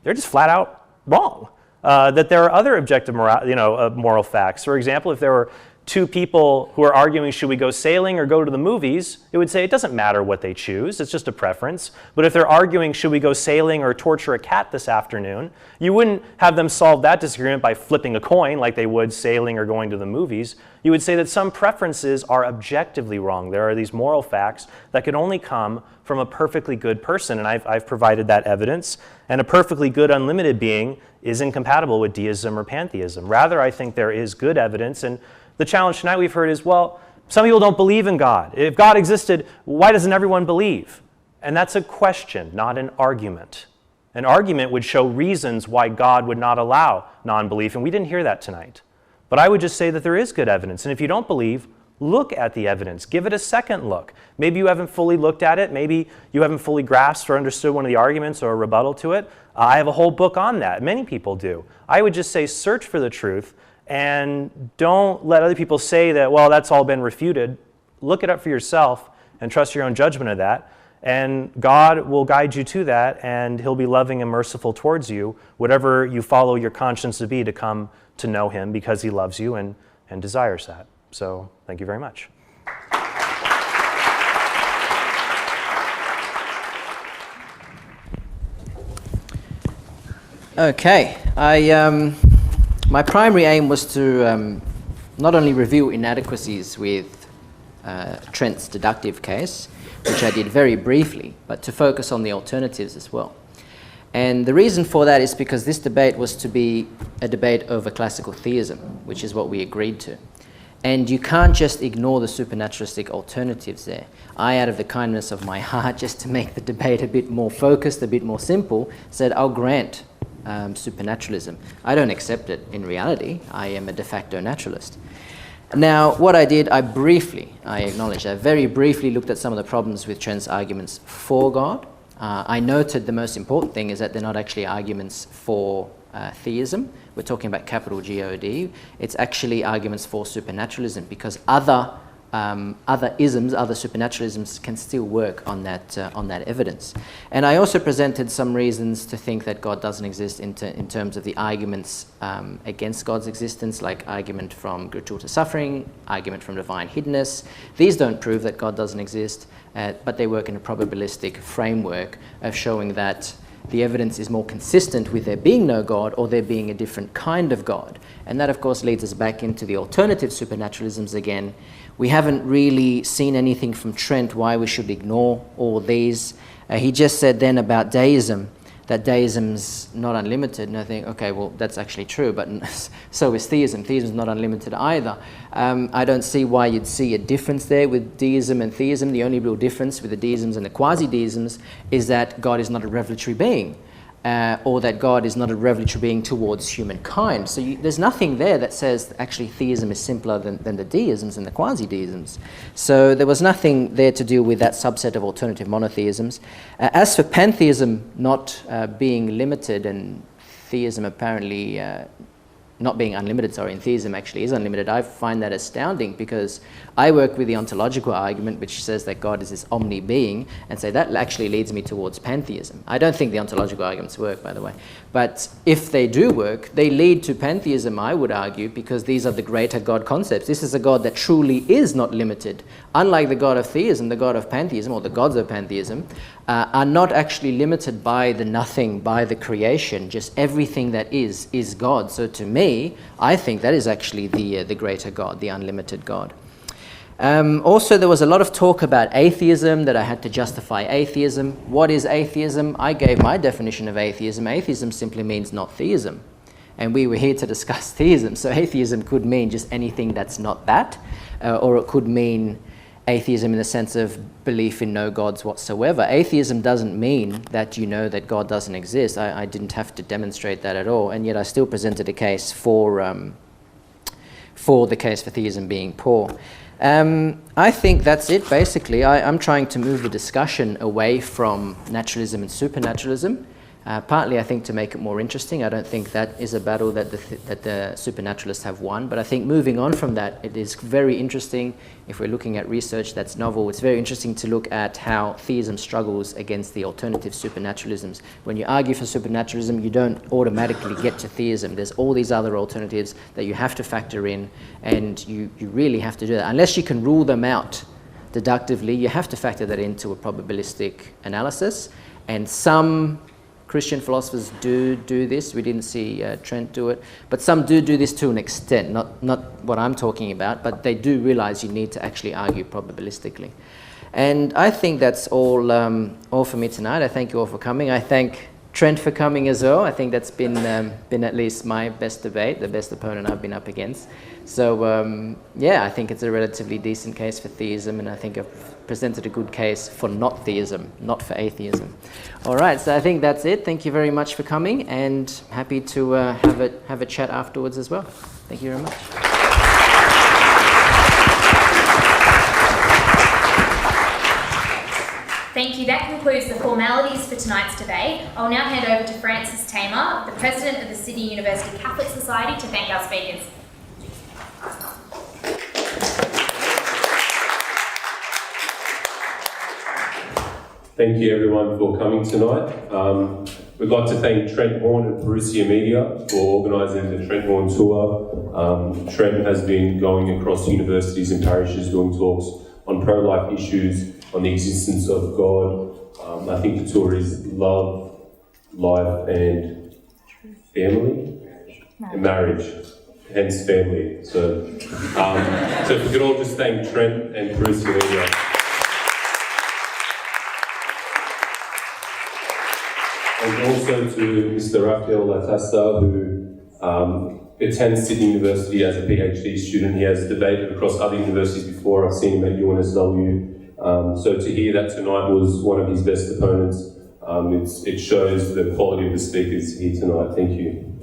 they're just flat out wrong. That there are other objective moral facts. For example, if there were 2 people who are arguing, should we go sailing or go to the movies, it would say it doesn't matter what they choose, it's just a preference. But if they're arguing, should we go sailing or torture a cat this afternoon, you wouldn't have them solve that disagreement by flipping a coin like they would sailing or going to the movies. You would say that some preferences are objectively wrong. There are these moral facts that can only come from a perfectly good person, and I've provided that evidence. And a perfectly good unlimited being is incompatible with deism or pantheism. Rather, I think there is good evidence, and the challenge tonight we've heard is, well, some people don't believe in God. If God existed, why doesn't everyone believe? And that's a question, not an argument. An argument would show reasons why God would not allow non-belief, and we didn't hear that tonight. But I would just say that there is good evidence, and if you don't believe, look at the evidence. Give it a second look. Maybe you haven't fully looked at it. Maybe you haven't fully grasped or understood one of the arguments or a rebuttal to it. I have a whole book on that. Many people do. I would just say search for the truth, and don't let other people say that, well, that's all been refuted. Look it up for yourself and trust your own judgment of that. And God will guide you to that, and He'll be loving and merciful towards you, whatever you follow your conscience to be, to come to know Him, because He loves you and desires that. So thank you very much.
Okay, my primary aim was to not only reveal inadequacies with Trent's deductive case, which I did very briefly, but to focus on the alternatives as well. And the reason for that is because this debate was to be a debate over classical theism, which is what we agreed to. And you can't just ignore the supernaturalistic alternatives there. I, out of the kindness of my heart, just to make the debate a bit more focused, a bit more simple, said I'll grant supernaturalism. I don't accept it in reality. I am a de facto naturalist. Now, what I did, I acknowledge, I very briefly looked at some of the problems with Trent's arguments for God. I noted the most important thing is that they're not actually arguments for theism. We're talking about capital G-O-D. It's actually arguments for supernaturalism, because other isms, other supernaturalisms can still work on that evidence. And I also presented some reasons to think that God doesn't exist in terms of the arguments against God's existence, like argument from gratuitous suffering, argument from divine hiddenness. These don't prove that God doesn't exist, but they work in a probabilistic framework of showing that the evidence is more consistent with there being no God or there being a different kind of God. And that, of course, leads us back into the alternative supernaturalisms again. We haven't really seen anything from Trent why we should ignore all these. He just said then about deism, that deism's not unlimited, and I think, okay, well, that's actually true, but so is theism. Theism's not unlimited either. I don't see why you'd see a difference there with deism and theism. The only real difference with the deisms and the quasi-deisms is that God is not a revelatory being, or that God is not a revelatory being towards humankind. So there's nothing there that says actually theism is simpler than the deisms and the quasi-deisms. So there was nothing there to deal with that subset of alternative monotheisms. As for pantheism not being limited and theism apparently not being unlimited, and theism actually is unlimited, I find that astounding, because I work with the ontological argument, which says that God is this omni-being, and so that actually leads me towards pantheism. I don't think the ontological arguments work, by the way, but if they do work, they lead to pantheism, I would argue, because these are the greater God concepts. This is a God that truly is not limited. Unlike the God of theism, the God of pantheism, or the gods of pantheism, are not actually limited by the nothing, by the creation. Just everything that is God. So to me, I think that is actually the greater God, the unlimited God. Also, there was a lot of talk about atheism, that I had to justify atheism. What is atheism? I gave my definition of atheism. Atheism simply means not theism. And we were here to discuss theism. So atheism could mean just anything that's not that, or it could mean atheism in the sense of belief in no gods whatsoever. Atheism doesn't mean that you know that God doesn't exist. I didn't have to demonstrate that at all, and yet I still presented a case for the case for theism being poor. I think that's it, basically. I'm trying to move the discussion away from naturalism and supernaturalism, partly, I think, to make it more interesting. I don't think that is a battle that the supernaturalists have won, but I think moving on from that, it is very interesting. If we're looking at research that's novel, it's very interesting to look at how theism struggles against the alternative supernaturalisms. When you argue for supernaturalism, you don't automatically get to theism. There's all these other alternatives that you have to factor in, and you really have to do that. Unless you can rule them out deductively, you have to factor that into a probabilistic analysis. And some Christian philosophers do this. We didn't see Trent do it, but some do this to an extent, not what I'm talking about, but they do realize you need to actually argue probabilistically. And I think that's all for me tonight. I thank you all for coming. I thank Trent for coming as well. I think that's been at least my best debate, the best opponent I've been up against. So yeah, I think it's a relatively decent case for theism, and I think I've presented a good case for not theism, not for atheism. All right, so I think that's it. Thank you very much for coming, and happy to have a chat afterwards as well. Thank you very much.
Thank you. That concludes the formalities for tonight's debate. I'll now hand over to Francis Tamer, the President of the Sydney University Catholic Society, to thank our speakers.
Thank you everyone for coming tonight. We'd like to thank Trent Horn and Parousia Media for organising the Trent Horn tour. Trent has been going across universities and parishes doing talks on pro-life issues, on the existence of God. I think the tour is love, life and family, and marriage. hence family. So, so if we could all just thank Trent and Parousia Media. And also to Mr. Raphael Lataster, who attends Sydney University as a PhD student. He has debated across other universities before. I've seen him at UNSW. So to hear that tonight was one of his best opponents. It shows the quality of the speakers here tonight. Thank you.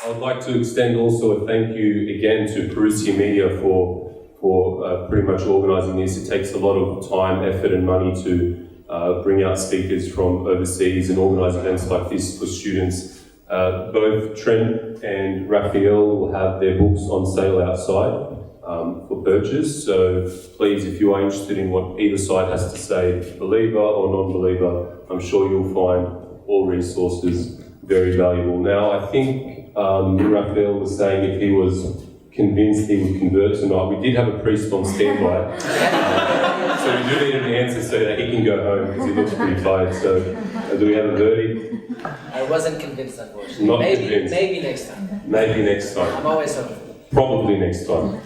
I would like to extend also a thank you again to Parousia Media for pretty much organising this. It takes a lot of time, effort and money to bring out speakers from overseas and organise events like this for students. Both Trent and Raphael will have their books on sale outside for purchase, so please, if you are interested in what either side has to say, believer or non-believer, I'm sure you'll find all resources very valuable. Now, I think Raphael was saying if he was convinced he would convert tonight. We did have a priest on standby, so we do need an answer so that he can go home because he looks pretty tired. So, do we have a verdict?
I wasn't convinced, unfortunately.
Not convinced.
Maybe next time.
Maybe next time.
I'm always hopeful.
Probably next time.